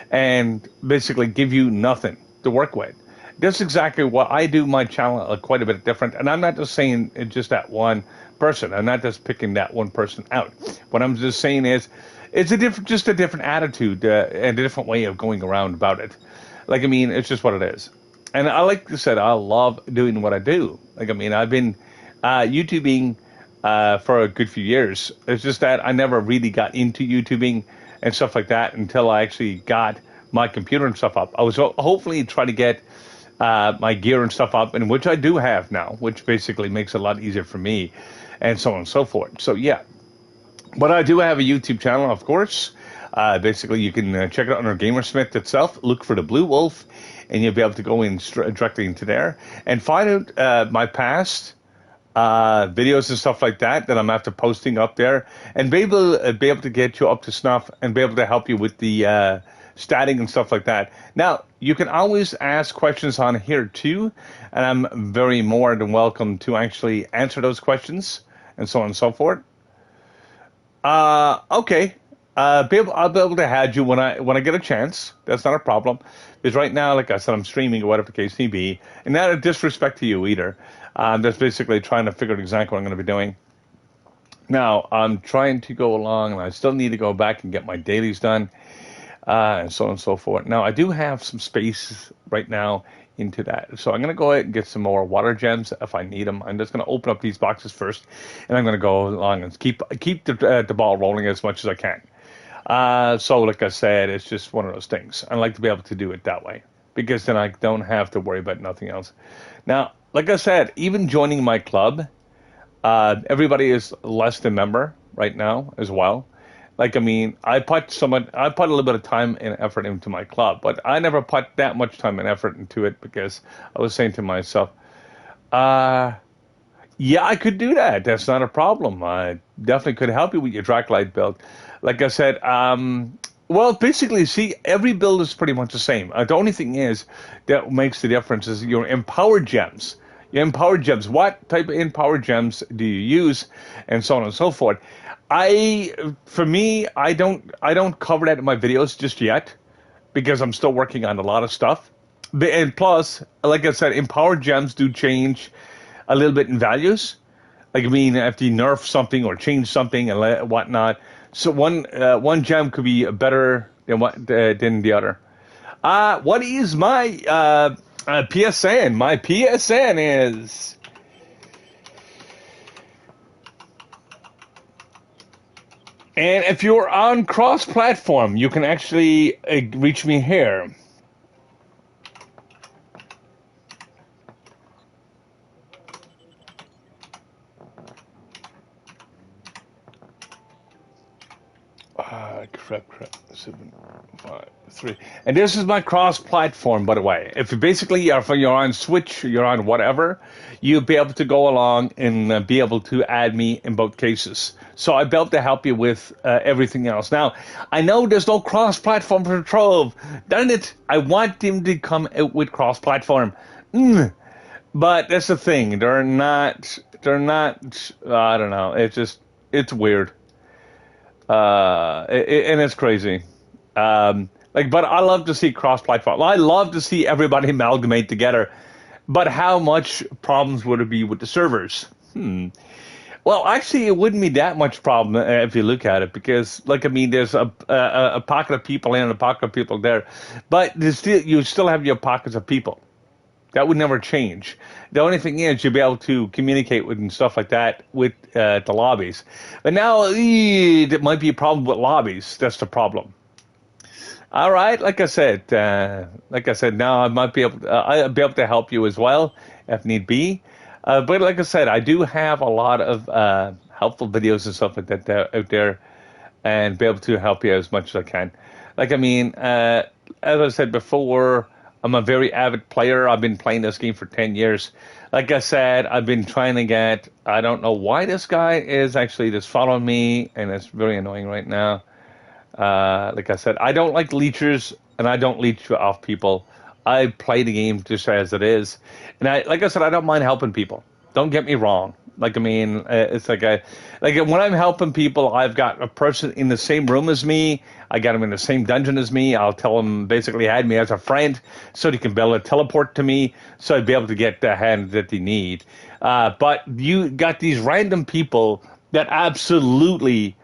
Speaker 1: and basically give you nothing to work with. That's exactly what I do. My channel quite a bit different, and I'm not just saying it's just that one person. I'm not just picking that one person out. What I'm just saying is, it's just a different attitude and a different way of going around about it. Like, I mean, it's just what it is. And like I said, I love doing what I do. Like, I mean, I've been YouTubing for a good few years. It's just that I never really got into YouTubing and stuff like that until I actually got my computer and stuff up. I was hopefully trying to get my gear and stuff up, and which I do have now, which basically makes it a lot easier for me, and so on and so forth. So yeah, but I do have a YouTube channel, of course. Basically, you can check it out under Gamersmith itself. Look for the Blue Wolf, and you'll be able to go in directly into there and find out my past videos and stuff like that I'm after posting up there, and be able to get you up to snuff and be able to help you with the statting and stuff like that. Now, you can always ask questions on here too, and I'm very more than welcome to actually answer those questions and so on and so forth. Okay. I'll be able to have you when I get a chance. That's not a problem. Because right now, like I said, I'm streaming or whatever the case may be, and not a disrespect to you either. I'm just basically trying to figure out exactly what I'm going to be doing. Now, I'm trying to go along, and I still need to go back and get my dailies done, and so on and so forth. Now, I do have some space right now into that, so I'm going to go ahead and get some more water gems if I need them. I'm just going to open up these boxes first, and I'm going to go along and keep the ball rolling as much as I can. So like I said, it's just one of those things. I like to be able to do it that way, because then I don't have to worry about nothing else. Now, like I said, even joining my club, everybody is less than member right now as well. Like, I mean, I put a little bit of time and effort into my club, but I never put that much time and effort into it, because I was saying to myself, yeah, I could do that. That's not a problem. I definitely could help you with your Dracolite build. Like I said, well, basically, see, every build is pretty much the same. The only thing is that makes the difference is your empowered gems. Empower gems. What type of empower gems do you use, and so on and so forth. For me, I don't cover that in my videos just yet because I'm still working on a lot of stuff. And plus, like I said, empowered gems do change a little bit in values. Like I mean, if you nerf something or change something and whatnot, so one gem could be better than the other. What is my PSN? My PSN is. And if you're on cross-platform, you can actually reach me here. Crap, 753. And this is my cross-platform, by the way. If you basically are, if you're on Switch, you're on whatever, you'll be able to go along and be able to add me in both cases. So I'll be able to help you with everything else. Now, I know there's no cross-platform for Trove. Darn it, I want them to come out with cross-platform. But that's the thing. They're not, I don't know. It's weird. And it's crazy. But I love to see cross-platform. I love to see everybody amalgamate together. But how much problems would it be with the servers? Well, actually, it wouldn't be that much problem if you look at it, because, like, I mean, there's a pocket of people in and a pocket of people there, but you still have your pockets of people. That would never change. The only thing is you'll be able to communicate with and stuff like that with the lobbies. But now it might be a problem with lobbies. That's the problem. All right, like I said, now I might be able I'll be able to help you as well if need be. But like I said, I do have a lot of helpful videos and stuff like that out there, and be able to help you as much as I can. Like I mean, as I said before, I'm a very avid player. I've been playing this game for 10 years. Like I said, I've been trying to get, I don't know why this guy is actually just following me, and it's very annoying right now. Like I said, I don't like leechers, and I don't leech off people. I play the game just as it is. And like I said, I don't mind helping people. Don't get me wrong. Like, I mean, it's like when I'm helping people, I've got a person in the same room as me. I got them in the same dungeon as me. I'll tell them basically add me as a friend so they can be able to teleport to me so I'd be able to get the hand that they need. But you got these random people that absolutely,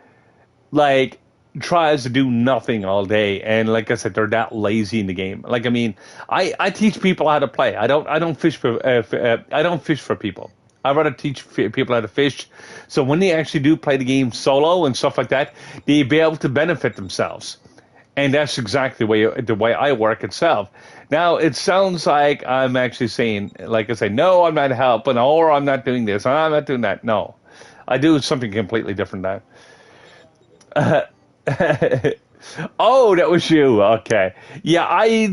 Speaker 1: like, tries to do nothing all day, and like I said, they're that lazy in the game. Like I mean, I teach people how to play. I don't fish for I don't fish for people. I'd rather teach people how to fish, so when they actually do play the game solo and stuff like that, they be able to benefit themselves. And that's exactly the way I work itself. Now, it sounds like I'm actually saying, like I say, no, I'm not helping, or I'm not doing this, or I'm not doing that. No, I do something completely different now. Oh, that was you. Okay. Yeah, I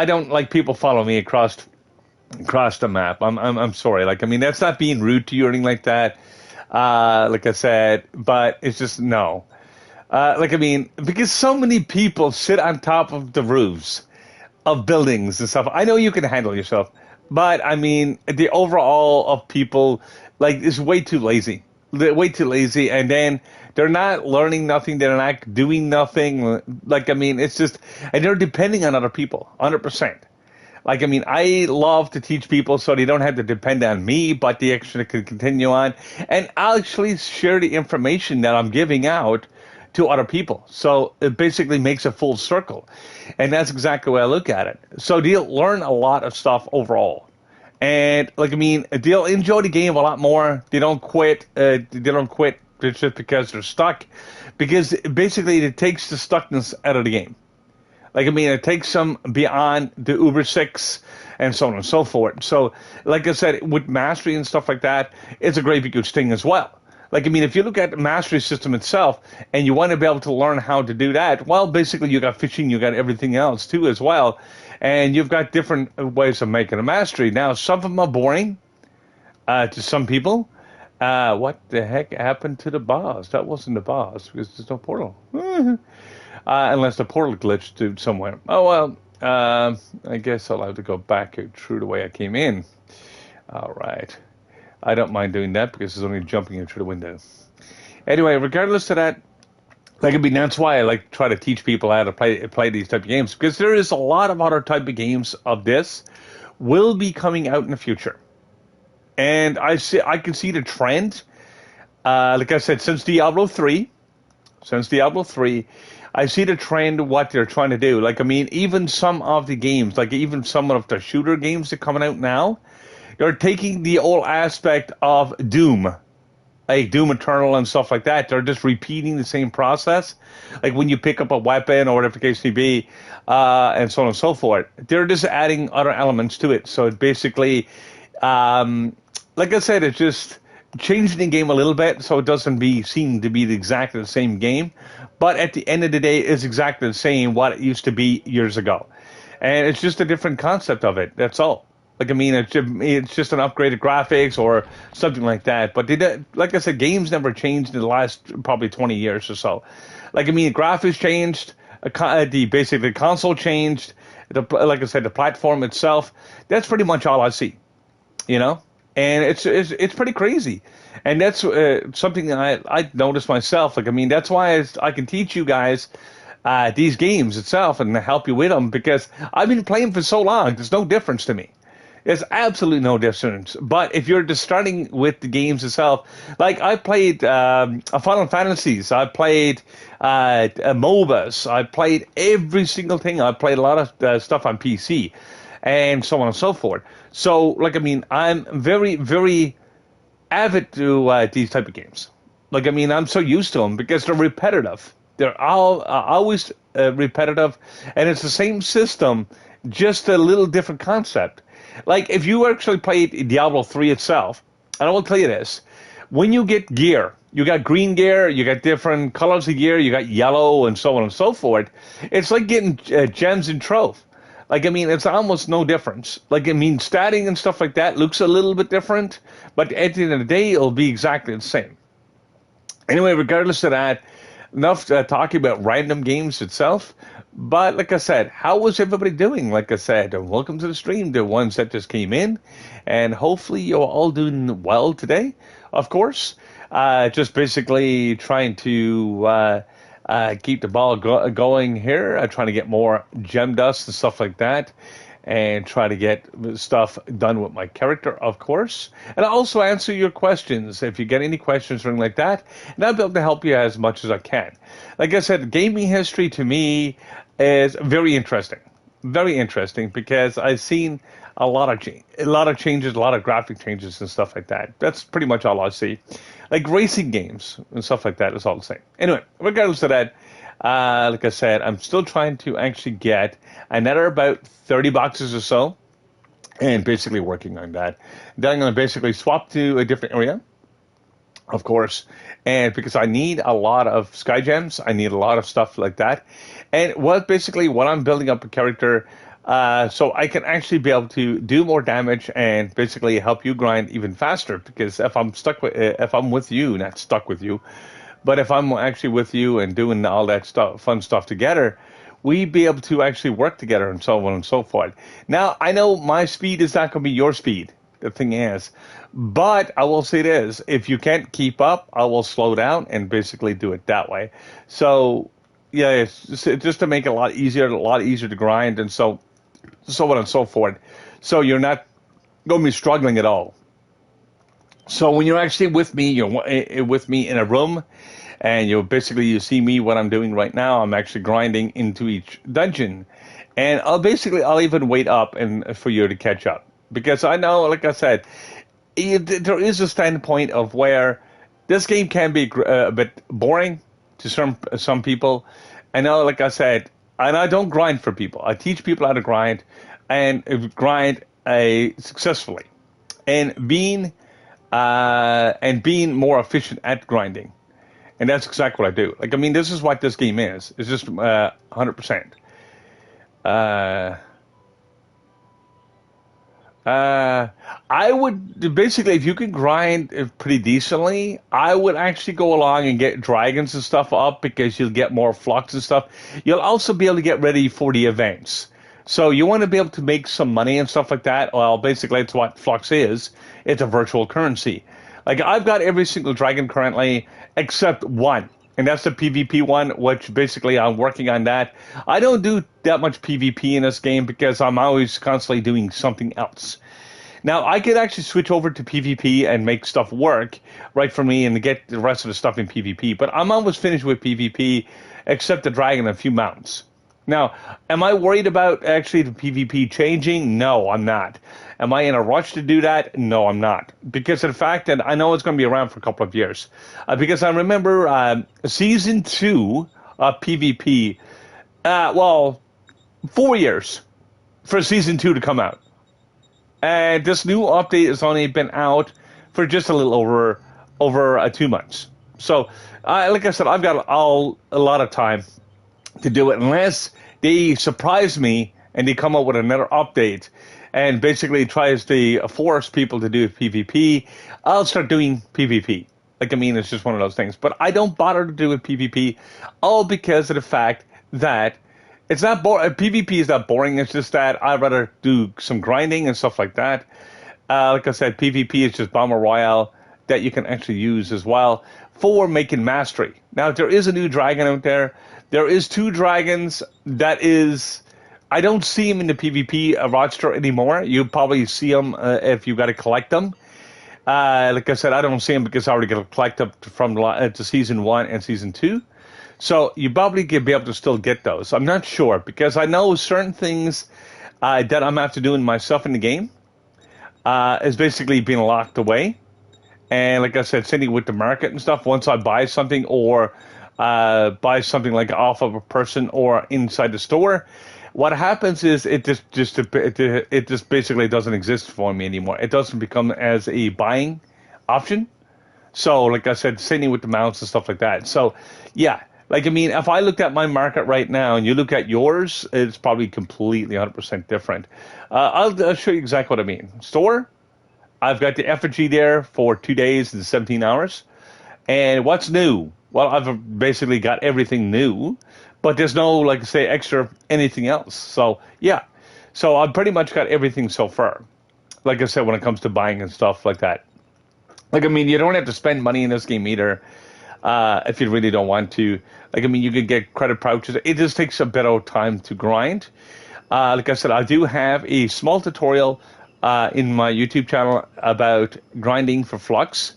Speaker 1: don't like people follow me across the map. I'm sorry. Like, I mean, that's not being rude to you or anything like that. Like I said, but it's just no. Like, I mean, because so many people sit on top of the roofs of buildings and stuff. I know you can handle yourself, but I mean, the overall of people, like, is way too lazy. They're way too lazy, and then they're not learning nothing. They're not doing nothing. Like, I mean, it's just, and they're depending on other people, 100%. Like, I mean, I love to teach people so they don't have to depend on me, but they actually can continue on and actually share the information that I'm giving out to other people. So it basically makes a full circle. And that's exactly the way I look at it. So they'll learn a lot of stuff overall. And, like, I mean, they'll enjoy the game a lot more. They don't quit. Just because they're stuck. Because basically it takes the stuckness out of the game. Like, I mean, it takes them beyond the Uber 6 and so on and so forth. So, like I said, with mastery and stuff like that, it's a great big good thing as well. Like, I mean, if you look at the mastery system itself and you want to be able to learn how to do that, well, basically you got fishing, you got everything else too as well. And you've got different ways of making a mastery. Now, some of them are boring to some people. What the heck happened to the boss? That wasn't the boss because there's no portal. Unless the portal glitched to somewhere. Oh, well, I guess I'll have to go back through the way I came in. All right. I don't mind doing that because it's only jumping in through the window. Anyway, regardless of that, that's why I like to try to teach people how to play these type of games, because there is a lot of other type of games of this will be coming out in the future, and I can see the trend. Like I said, since Diablo 3, I see the trend what they're trying to do. Even some of the games, like even some of the shooter games that are coming out now, they're taking the old aspect of Doom, like Doom Eternal and stuff like that. They're just repeating the same process. Like when you pick up a weapon or whatever the case may be, and so on and so forth. They're just adding other elements to it. So it basically, like I said, it's just changing the game a little bit so it doesn't be seen to be exactly the same game. But at the end of the day, it's exactly the same what it used to be years ago. And it's just a different concept of it. That's all. It's just an upgraded graphics or something like that. But like I said, games never changed in the last probably 20 years or so. Graphics changed, basically the console changed. Like I said, the platform itself. That's pretty much all I see. You know, and it's pretty crazy, and that's something that I noticed myself. That's why I can teach you guys these games itself and help you with them, because I've been playing for so long. There's no difference to me. There's absolutely no difference. But if you're just starting with the games itself, like I played Final Fantasies, I played MOBAs, I played every single thing. I played a lot of stuff on PC, and so on and so forth. So, I'm very, very avid to these type of games. I'm so used to them because they're repetitive. They're always repetitive, and it's the same system, just a little different concept. Like, if you actually played Diablo 3 itself, and I will tell you this, when you get gear, you got green gear, you got different colors of gear, you got yellow, and so on and so forth. It's like getting gems in trove. It's almost no difference. Statting and stuff like that looks a little bit different, but at the end of the day, it'll be exactly the same. Anyway, regardless of that, enough talking about random games itself. But like I said, how was everybody doing? Like I said, welcome to the stream, the ones that just came in. And hopefully you're all doing well today, of course. Just basically trying to keep the ball going here, trying to get more gem dust and stuff like that, and try to get stuff done with my character, of course. And I'll also answer your questions if you get any questions or anything like that, and I'll be able to help you as much as I can. Like I said, gaming history to me is very interesting, because I've seen a lot of changes, a lot of graphic changes and stuff like that. That's pretty much all I see. Like racing games and stuff like that is all the same. Anyway, regardless of that, like I said, I'm still trying to actually get another about 30 boxes or so, and basically working on that. Then I'm going to basically swap to a different area, of course, and because I need a lot of sky gems, I need a lot of stuff like that. And what I'm building up a character, so I can actually be able to do more damage and basically help you grind even faster. Because if I'm with you, not stuck with you, but if I'm actually with you and doing all that fun stuff together, we be able to actually work together and so on and so forth. Now, I know my speed is not going to be your speed. The thing is, but I will say this: if you can't keep up, I will slow down and basically do it that way. So, yeah, it's just to make it a lot easier to grind, and so on and so forth. So you're not going to be struggling at all. So when you're actually with me, you're with me in a room, and you see me what I'm doing right now. I'm actually grinding into each dungeon, and I'll even wait up and for you to catch up, because I know, like I said, there is a standpoint of where this game can be a bit boring to some people. I know, like I said, and I don't grind for people. I teach people how to grind and grind successfully, and being more efficient at grinding. And that's exactly what I do. This is what this game is. It's just 100%. I would basically, if you can grind pretty decently, I would actually go along and get dragons and stuff up, because you'll get more flux and stuff. You'll also be able to get ready for the events. So you want to be able to make some money and stuff like that. Well, basically, it's what Flux is. It's a virtual currency. Like I've got every single dragon currently except one, and that's the PvP one, which basically I'm working on that. I don't do that much PvP in this game because I'm always constantly doing something else. Now, I could actually switch over to PvP and make stuff work right for me and get the rest of the stuff in PvP, but I'm almost finished with PvP except the dragon and a few mounts. Now, am I worried about actually the PvP changing? No, I'm not. Am I in a rush to do that? No, I'm not. Because of the fact that I know it's going to be around for a couple of years. Because I remember Season 2 of PvP, well, 4 years for Season 2 to come out. And this new update has only been out for just a little over 2 months. So, like I said, I've got a lot of time to do it unless they surprise me and they come up with another update and basically tries to force people to do PvP. I'll start doing PvP. Like, I mean, it's just one of those things. But I don't bother to do with PvP, all because of the fact that it's not boring. PvP is not boring. It's just that I'd rather do some grinding and stuff like that. Like I said, PvP is just Bomber Royale that you can actually use as well for making mastery. Now, there is a new dragon out there. There is 2 dragons that is... I don't see them in the PvP roster anymore. You probably see them if you got to collect them. Like I said, I don't see them because I already got to collect them from to Season 1 and Season 2. So you probably could be able to still get those. I'm not sure because I know certain things that I'm going to have to do myself in the game is basically being locked away. And like I said, sitting with the market and stuff, once I buy something or buy something like off of a person or inside the store, what happens is it just basically doesn't exist for me anymore. It doesn't become as a buying option. So like I said, sitting with the mounts and stuff like that. So yeah, like I mean, if I looked at my market right now and you look at yours, it's probably completely 100% different. I'll show you exactly what I mean. Store, I've got the effigy there for 2 days and 17 hours. And what's new? Well, I've basically got everything new, but there's no, like I say, extra anything else. So, yeah. So I've pretty much got everything so far. Like I said, when it comes to buying and stuff like that. Like, I mean, you don't have to spend money in this game either if you really don't want to. Like, I mean, you could get credit pouches. It just takes a bit of time to grind. Like I said, I do have a small tutorial in my YouTube channel about grinding for Flux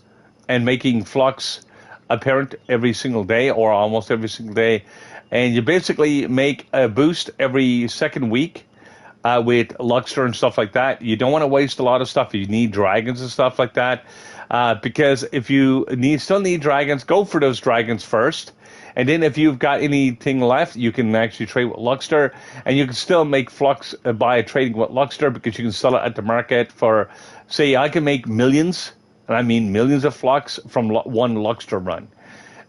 Speaker 1: and making Flux apparent every single day or almost every single day. And you basically make a boost every second week with Luxter and stuff like that. You don't want to waste a lot of stuff. You need dragons and stuff like that. Because if you still need dragons, go for those dragons first. And then if you've got anything left, you can actually trade with Luxter. And you can still make Flux by trading with Luxter because you can sell it at the market for, say, I can make millions, and I mean millions of Flux from one Luxter run.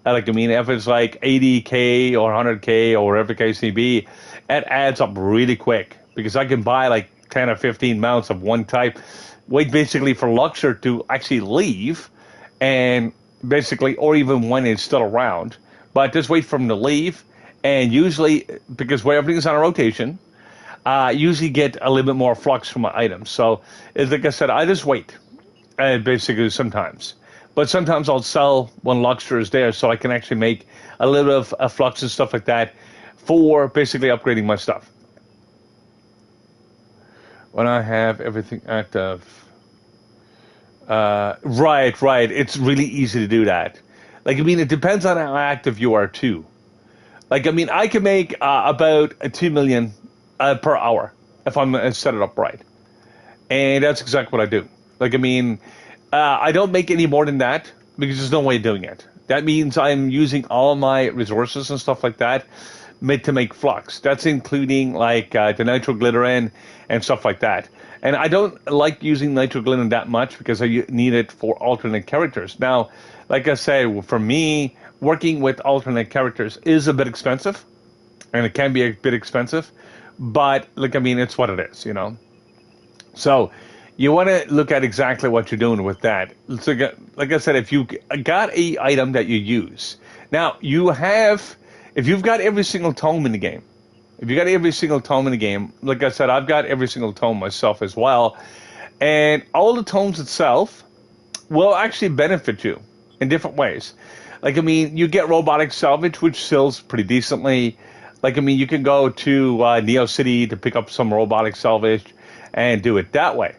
Speaker 1: Like, I mean, if it's like 80K or 100K or whatever the case may be, it adds up really quick because I can buy like 10 or 15 mounts of one type, wait basically for Luxter to actually leave, and basically, or even when it's still around. But just wait for them to leave, and usually, because where everything's on a rotation, usually get a little bit more Flux from my items. So, like I said, I just wait, basically sometimes. But sometimes I'll sell when Luxter is there so I can actually make a little bit of Flux and stuff like that for basically upgrading my stuff. When I have everything active. Right. It's really easy to do that. Like, I mean, it depends on how active you are, too. Like, I mean, I can make about 2 million per hour if I'm set it up right. And that's exactly what I do. Like, I mean, I don't make any more than that because there's no way of doing it. That means I'm using all my resources and stuff like that to make Flux. That's including, like, the nitroglycerin and stuff like that. And I don't like using nitroglycerin that much because I need it for alternate characters. Now, like I say, for me, working with alternate characters is a bit expensive, and it can be a bit expensive, but, like, I mean, it's what it is, you know? So, you want to look at exactly what you're doing with that. So, like I said, if you got a item that you use, now, if you've got every single tome in the game, If you got every single tome in the game, like I said, I've got every single tome myself as well, and all the tomes itself will actually benefit you in different ways. Like, I mean, you get robotic salvage, which sells pretty decently. Like, I mean, you can go to Neo City to pick up some robotic salvage and do it that way.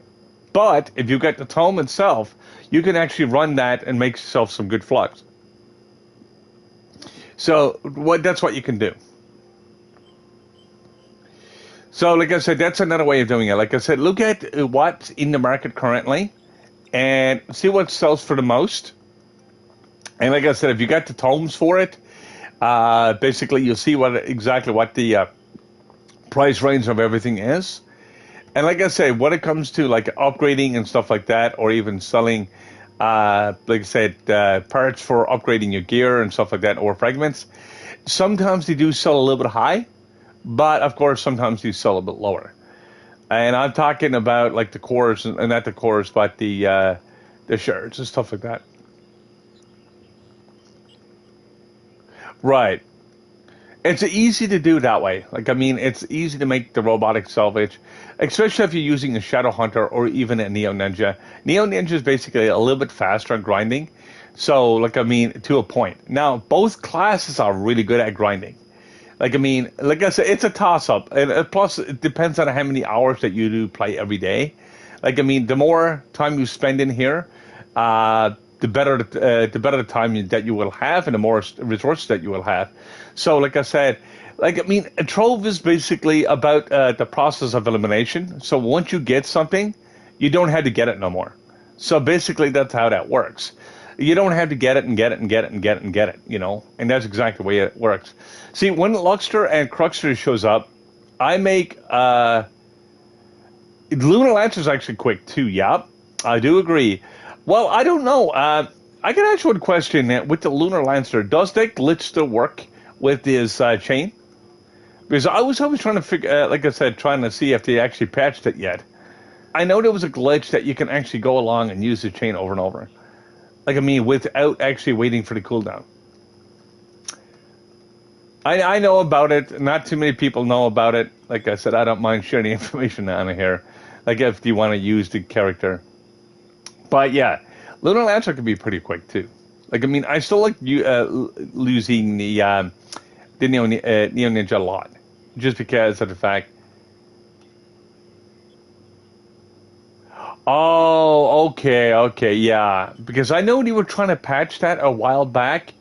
Speaker 1: But if you get the tome itself, you can actually run that and make yourself some good flux. So that's what you can do. So, like I said, that's another way of doing it. Like I said, look at what's in the market currently and see what sells for the most. And like I said, if you got the tomes for it, basically you'll see exactly what the price range of everything is. And like I say, when it comes to like upgrading and stuff like that, or even selling, like I said, parts for upgrading your gear and stuff like that, or fragments, sometimes they do sell a little bit high, but of course sometimes they sell a bit lower. And I'm talking about like the cores, and not the cores, but the shards and stuff like that. Right. It's easy to do that way. Like, I mean, it's easy to make the robotic salvage, especially if you're using a Shadow Hunter or even a Neo Ninja. Neo Ninja is basically a little bit faster on grinding. So, like, I mean, to a point. Now, both classes are really good at grinding. Like, I mean, like I said, it's a toss-up. And plus, it depends on how many hours that you do play every day. Like, I mean, the more time you spend in here, the better the time that you will have, and the more resources that you will have. So, like I said, like I mean, a trove is basically about the process of elimination. So once you get something, you don't have to get it no more. So basically, that's how that works. You don't have to get it and get it and get it and get it and get it, you know, and that's exactly the way it works. See, when Luxter and Cruxter shows up, I make Lunar Lancer's actually quick too. Yeah, I do agree. Well, I don't know. I can ask one question with the Lunar Lancer. Does that glitch still work with his chain? Because I was always trying to figure, like I said, trying to see if they actually patched it yet. I know there was a glitch that you can actually go along and use the chain over and over. Like, I mean, without actually waiting for the cooldown. I know about it. Not too many people know about it. Like I said, I don't mind sharing the information on here. Like, if you want to use the character. But yeah, Lunar Lancer can be pretty quick too. Like, I mean, I still like losing the Neo Ninja a lot, just because of the fact. Oh, okay, yeah. Because I know they were trying to patch that a while back,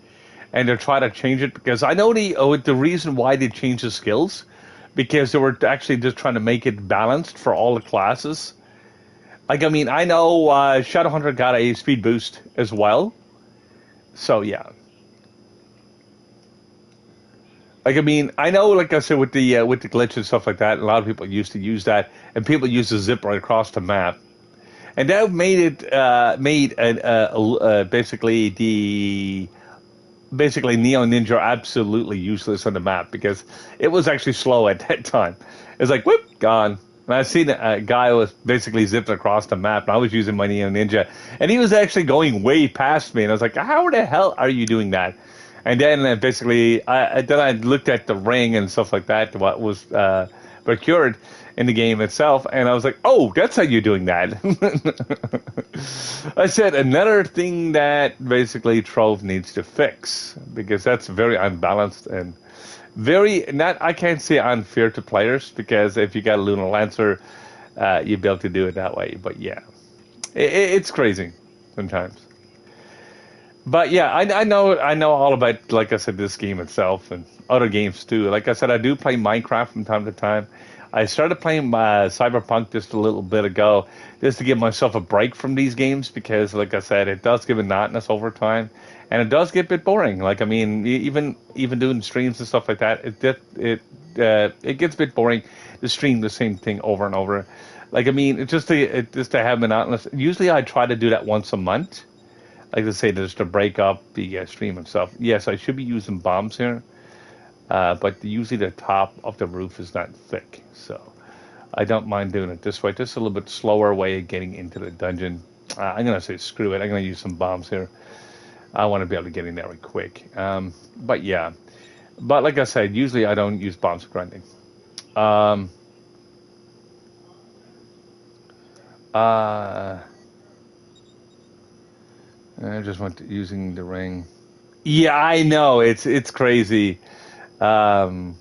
Speaker 1: and they're trying to change it. Because I know the reason why they changed the skills, because they were actually just trying to make it balanced for all the classes. Like, I mean, I know Shadowhunter got a speed boost as well. So, yeah. Like, I mean, I know, like I said, with the glitch and stuff like that, a lot of people used to use that, and people used to zip right across the map. And that made basically Neo Ninja absolutely useless on the map, because it was actually slow at that time. It's like, whoop, gone. And I seen a guy who was basically zipping across the map, and I was using my Neo Ninja, and he was actually going way past me, and I was like, how the hell are you doing that? And then basically, I looked at the ring and stuff like that, what was procured in the game itself, and I was like, oh, that's how you're doing that. I said another thing that basically Trove needs to fix, because that's very unbalanced and very, not, I can't say unfair to players, because if you got a Lunar Lancer, you'd be able to do it that way. But yeah, it's crazy sometimes. But yeah, I know all about, like I said, this game itself and other games too. Like I said, I do play Minecraft from time to time. I started playing Cyberpunk just a little bit ago, just to give myself a break from these games, because, like I said, it does get monotonous over time, and it does get a bit boring. Like, I mean, even doing streams and stuff like that, it gets a bit boring to stream the same thing over and over. Like, I mean, just to have monotonous. Usually, I try to do that once a month. Like to say, just to break up the stream and stuff. Yes, I should be using bombs here. But usually the top of the roof is not thick, so I don't mind doing it this way. Just a little bit slower way of getting into the dungeon. I'm going to say screw it. I'm going to use some bombs here. I want to be able to get in there really quick. But yeah. But like I said, usually I don't use bombs for grinding. Um, uh, I just went to using the ring. Yeah, I know it's crazy. Um,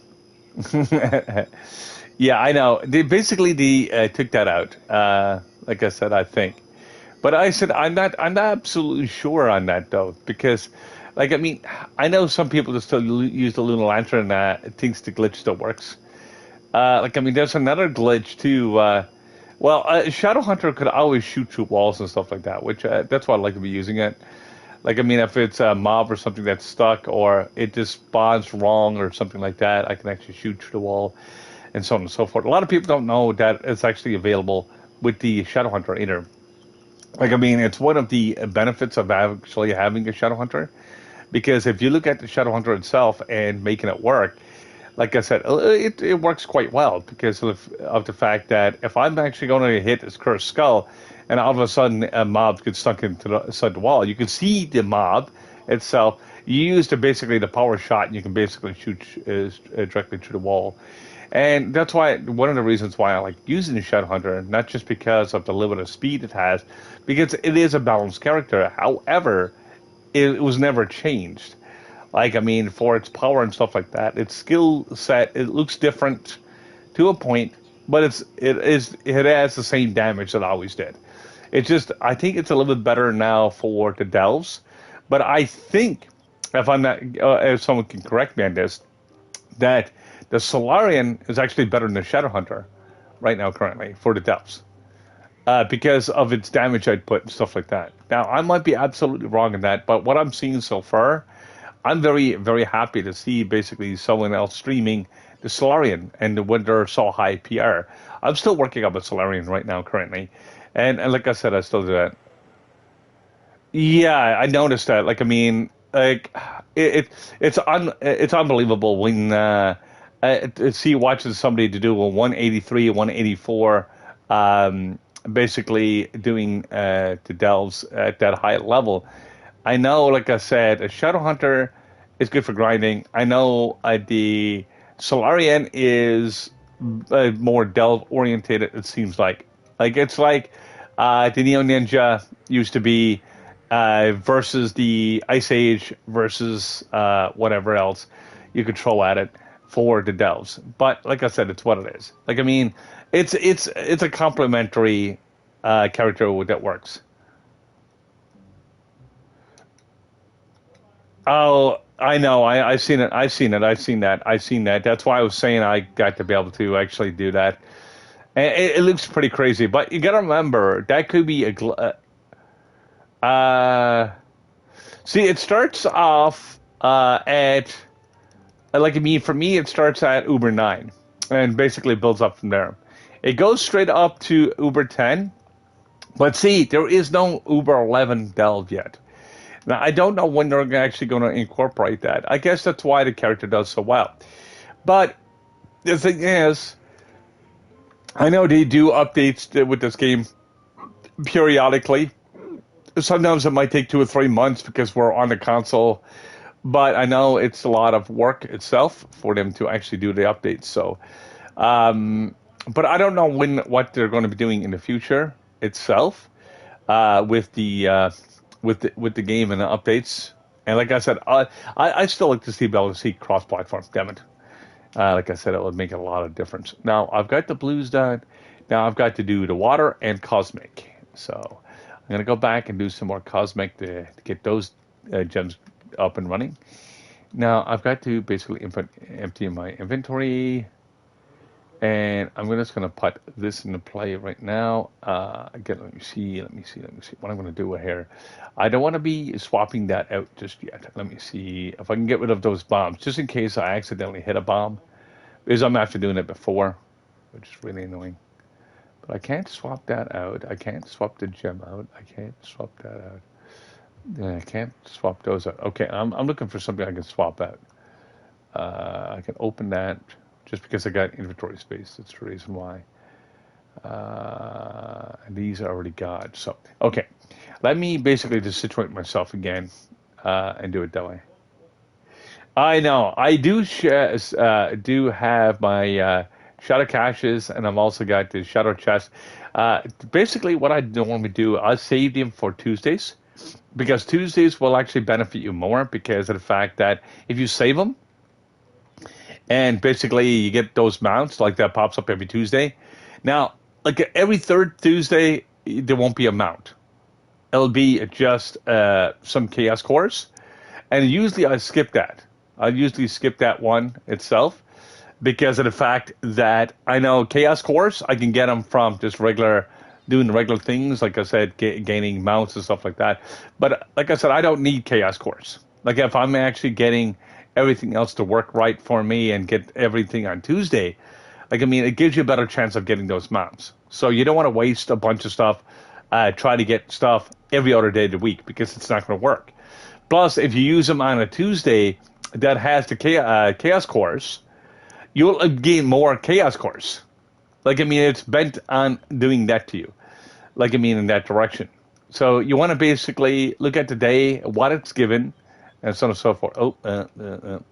Speaker 1: yeah, I know. They basically took that out. Like I said, I think. But I said I'm not absolutely sure on that though, because, like, I mean, I know some people that still use the lunar lantern. Thinks the glitch still works. Like, I mean, there's another glitch too. Shadow Hunter could always shoot through walls and stuff like that, which that's why I like to be using it. Like, I mean, if it's a mob or something that's stuck, or it just spawns wrong or something like that, I can actually shoot through the wall and so on and so forth. A lot of people don't know that it's actually available with the Shadow Hunter either. Like, I mean, it's one of the benefits of actually having a Shadow Hunter, because if you look at the Shadow Hunter itself and making it work, like I said, it works quite well because of the fact that if I'm actually going to hit this cursed skull, and all of a sudden a mob gets stuck into the side of the wall, you can see the mob itself. You use basically the power shot, and you can basically shoot directly through the wall. And that's why one of the reasons why I like using the Shadowhunter, not just because of the limited speed it has, because it is a balanced character. However, it was never changed. Like, I mean, for its power and stuff like that, its skill set, it looks different to a point, but it has the same damage that it always did. It's just, I think it's a little bit better now for the delves, but I think, if I'm not, if someone can correct me on this, that the Solarian is actually better than the Shadowhunter right now currently for the delves. Because of its damage output and stuff like that. Now, I might be absolutely wrong in that, but what I'm seeing so far, I'm very, very happy to see basically someone else streaming the Solarian and when they're so high PR. I'm still working on the Solarian right now currently, and like I said, I still do that. Yeah, I noticed that. Like, I mean, like it's unbelievable when to see watching somebody to do a 183, 184, basically doing the delves at that high level. I know, like I said, a Shadow Hunter is good for grinding. I know the Solarian is more delve orientated. It seems like it's like the Neo Ninja used to be versus the Ice Age versus whatever else you could throw at it for the delves. But like I said, it's what it is. Like, I mean, it's a complementary character that works. Oh, I know. I've seen it. I've seen it. I've seen that. I've seen that. That's why I was saying I got to be able to actually do that. And it looks pretty crazy, but you got to remember that could be uh, see, it starts off at, like, I mean, for me, it starts at Uber 9 and basically builds up from there. It goes straight up to Uber 10, but see, there is no Uber 11 delve yet. Now, I don't know when they're actually going to incorporate that. I guess that's why the character does so well. But the thing is, I know they do updates with this game periodically. Sometimes it might take 2 or 3 months because we're on the console, but I know it's a lot of work itself for them to actually do the updates. So, but I don't know what they're going to be doing in the future itself with the game and the updates. And like I said, I still like to be able to see cross-platform. Damn it! Like I said, it would make a lot of difference. Now I've got the blues done. Now I've got to do the water and cosmic. So I'm gonna go back and do some more cosmic to get those gems up and running. Now I've got to basically empty my inventory, and I'm just gonna put this into play right now. Again, let me see what I'm gonna do here. I don't want to be swapping that out just yet. Let me see if I can get rid of those bombs, just in case I accidentally hit a bomb, because I'm after doing it before, which is really annoying. But I can't swap that out. I can't swap the gem out. I can't swap that out. Yeah, I can't swap those out. Okay, I'm looking for something I can swap out. I can open that just because I got inventory space. That's the reason why. These I already got. So, okay. Let me basically just situate myself again and do it that way. I know. I do have my shadow caches, and I've also got the shadow chest. Basically, what I normally do, I save them for Tuesdays because Tuesdays will actually benefit you more because of the fact that if you save them and basically you get those mounts like that pops up every Tuesday. Now, like every third Tuesday, there won't be a mount. It'll be just some chaos cores, and usually I skip that. I usually skip that one itself because of the fact that I know chaos cores I can get them from just regular doing regular things, like I said, gaining mounts and stuff like that. But like I said, I don't need chaos cores. Like if I'm actually getting everything else to work right for me and get everything on Tuesday, like I mean, it gives you a better chance of getting those mounts. So you don't want to waste a bunch of stuff, try to get stuff every other day of the week because it's not going to work. Plus, if you use them on a Tuesday that has the chaos cores, you'll gain more chaos cores. Like I mean, it's bent on doing that to you. Like I mean, in that direction. So you want to basically look at the day, what it's given, and so on and so forth. Oh,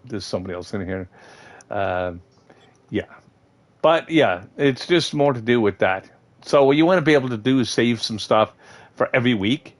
Speaker 1: there's somebody else in here. Uh, yeah. But yeah, it's just more to do with that. So what you want to be able to do is save some stuff for every week,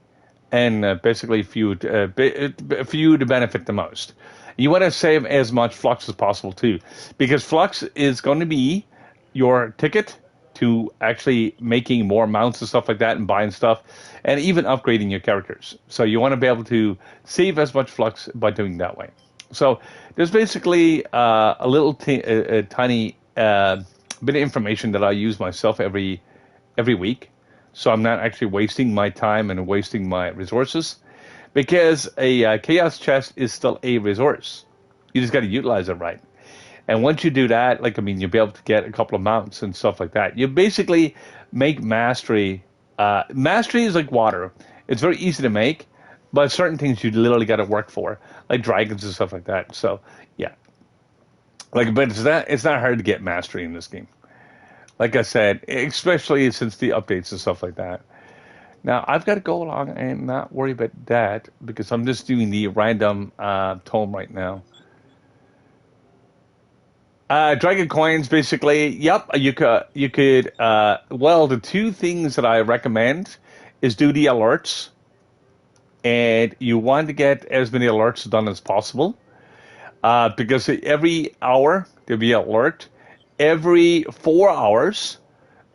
Speaker 1: and basically for you to benefit the most. You want to save as much flux as possible too, because flux is going to be your ticket to actually making more mounts and stuff like that, and buying stuff, and even upgrading your characters. So you want to be able to save as much flux by doing that way. So there's basically a little a tiny bit of information that I use myself every week. So I'm not actually wasting my time and wasting my resources because a chaos chest is still a resource. You just got to utilize it right. And once you do that, like I mean, you'll be able to get a couple of mounts and stuff like that. You basically make mastery. Mastery is like water. It's very easy to make, but certain things you literally got to work for, like dragons and stuff like that. So yeah, like, but it's not hard to get mastery in this game. Like I said, especially since the updates and stuff like that. Now I've got to go along and not worry about that because I'm just doing the random tome right now. Dragon coins, basically. Yep, you could. Well, the two things that I recommend is do the alerts, and you want to get as many alerts done as possible, because every hour there'll be an alert. Every 4 hours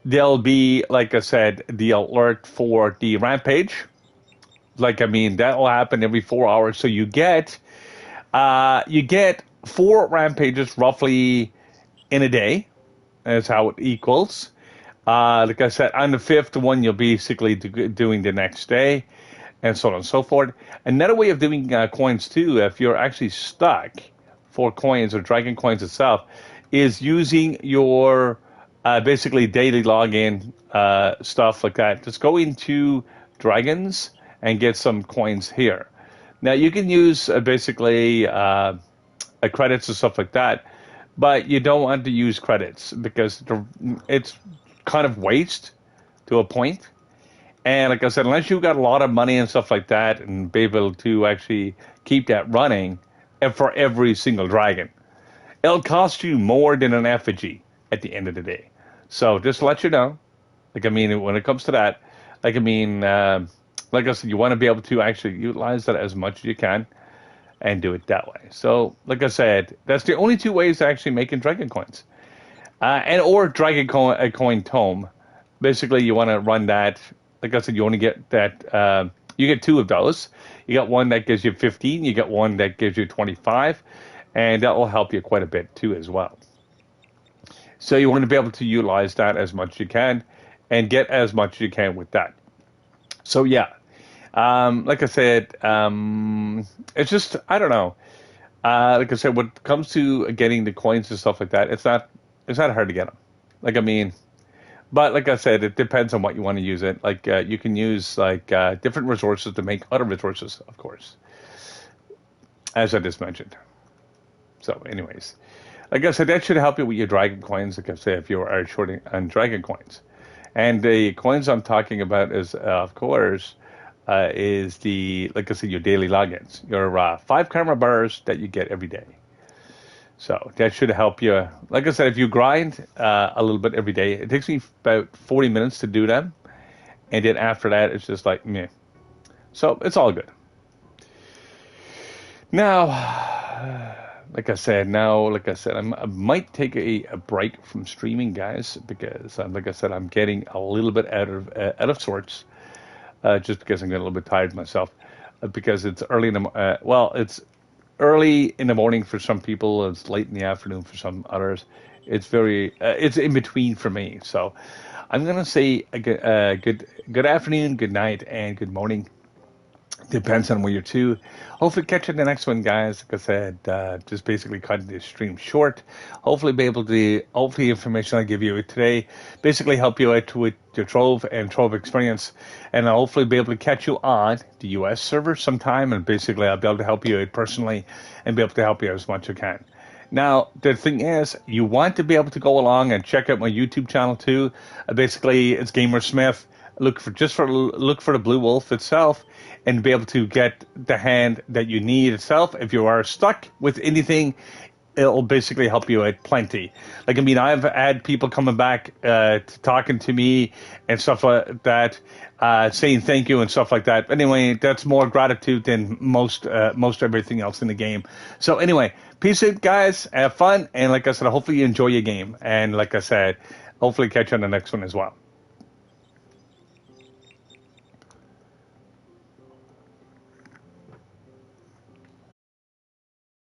Speaker 1: there'll be, like I said, the alert for the rampage. Like I mean, that will happen every 4 hours. So you get 4 rampages roughly in a day. That's how it equals. Like I said, on the 5th one, you'll basically doing the next day, and so on and so forth. Another way of doing coins too, if you're actually stuck for coins or dragon coins itself, is using your basically daily login stuff like that. Just go into dragons and get some coins here. Now you can use basically credits and stuff like that, but you don't want to use credits because it's kind of waste to a point. And like I said, unless you've got a lot of money and stuff like that and be able to actually keep that running for every single dragon, it'll cost you more than an effigy at the end of the day. So just to let you know, like I mean, when it comes to that, like I mean, like I said, you want to be able to actually utilize that as much as you can and do it that way. So like I said, that's the only two ways to actually making dragon coins, and or dragon coin tome. Basically, you want to run that. Like I said, you only get that. You get 2 of those. You got one that gives you 15. You get one that gives you 25, and that will help you quite a bit too as well. So you want to be able to utilize that as much as you can, and get as much as you can with that. So yeah, like I said, it's just I don't know. Like I said, when it comes to getting the coins and stuff like that, it's not hard to get them. Like I mean, but like I said, it depends on what you want to use it. Like you can use like different resources to make other resources, of course, as I just mentioned. So, anyways, like I said, that should help you with your dragon coins. Like I said, if you are shorting on dragon coins, and the coins I'm talking about is, of course, is the like I said, your daily logins, your 5 karma bars that you get every day. So that should help you. Like I said, if you grind a little bit every day, it takes me about 40 minutes to do that. And then after that, it's just like, meh. So it's all good. Now, like I said, I might take a break from streaming, guys, because like I said, I'm getting a little bit out of sorts, just because I'm getting a little bit tired myself, because it's early in the it's early in the morning for some people, it's late in the afternoon for some others. It's in between for me. So I'm gonna say good afternoon, good night, and good morning. Depends on where you're to. Hopefully, catch you in the next one, guys. Like I said, just basically cutting this stream short. Hopefully, information I give you today basically help you out with your Trove and Trove experience. And I'll hopefully be able to catch you on the US server sometime. And basically, I'll be able to help you out personally and be able to help you as much as I can. Now, the thing is, you want to be able to go along and check out my YouTube channel too. Basically, it's Gamer Smith. Look for the blue wolf itself, and be able to get the hand that you need itself. If you are stuck with anything, it'll basically help you out plenty. Like, I mean, I've had people coming back talking to me and stuff like that, saying thank you and stuff like that. Anyway, that's more gratitude than most everything else in the game. So anyway, peace out, guys. Have fun, and like I said, hopefully you enjoy your game. And like I said, hopefully catch you on the next one as well.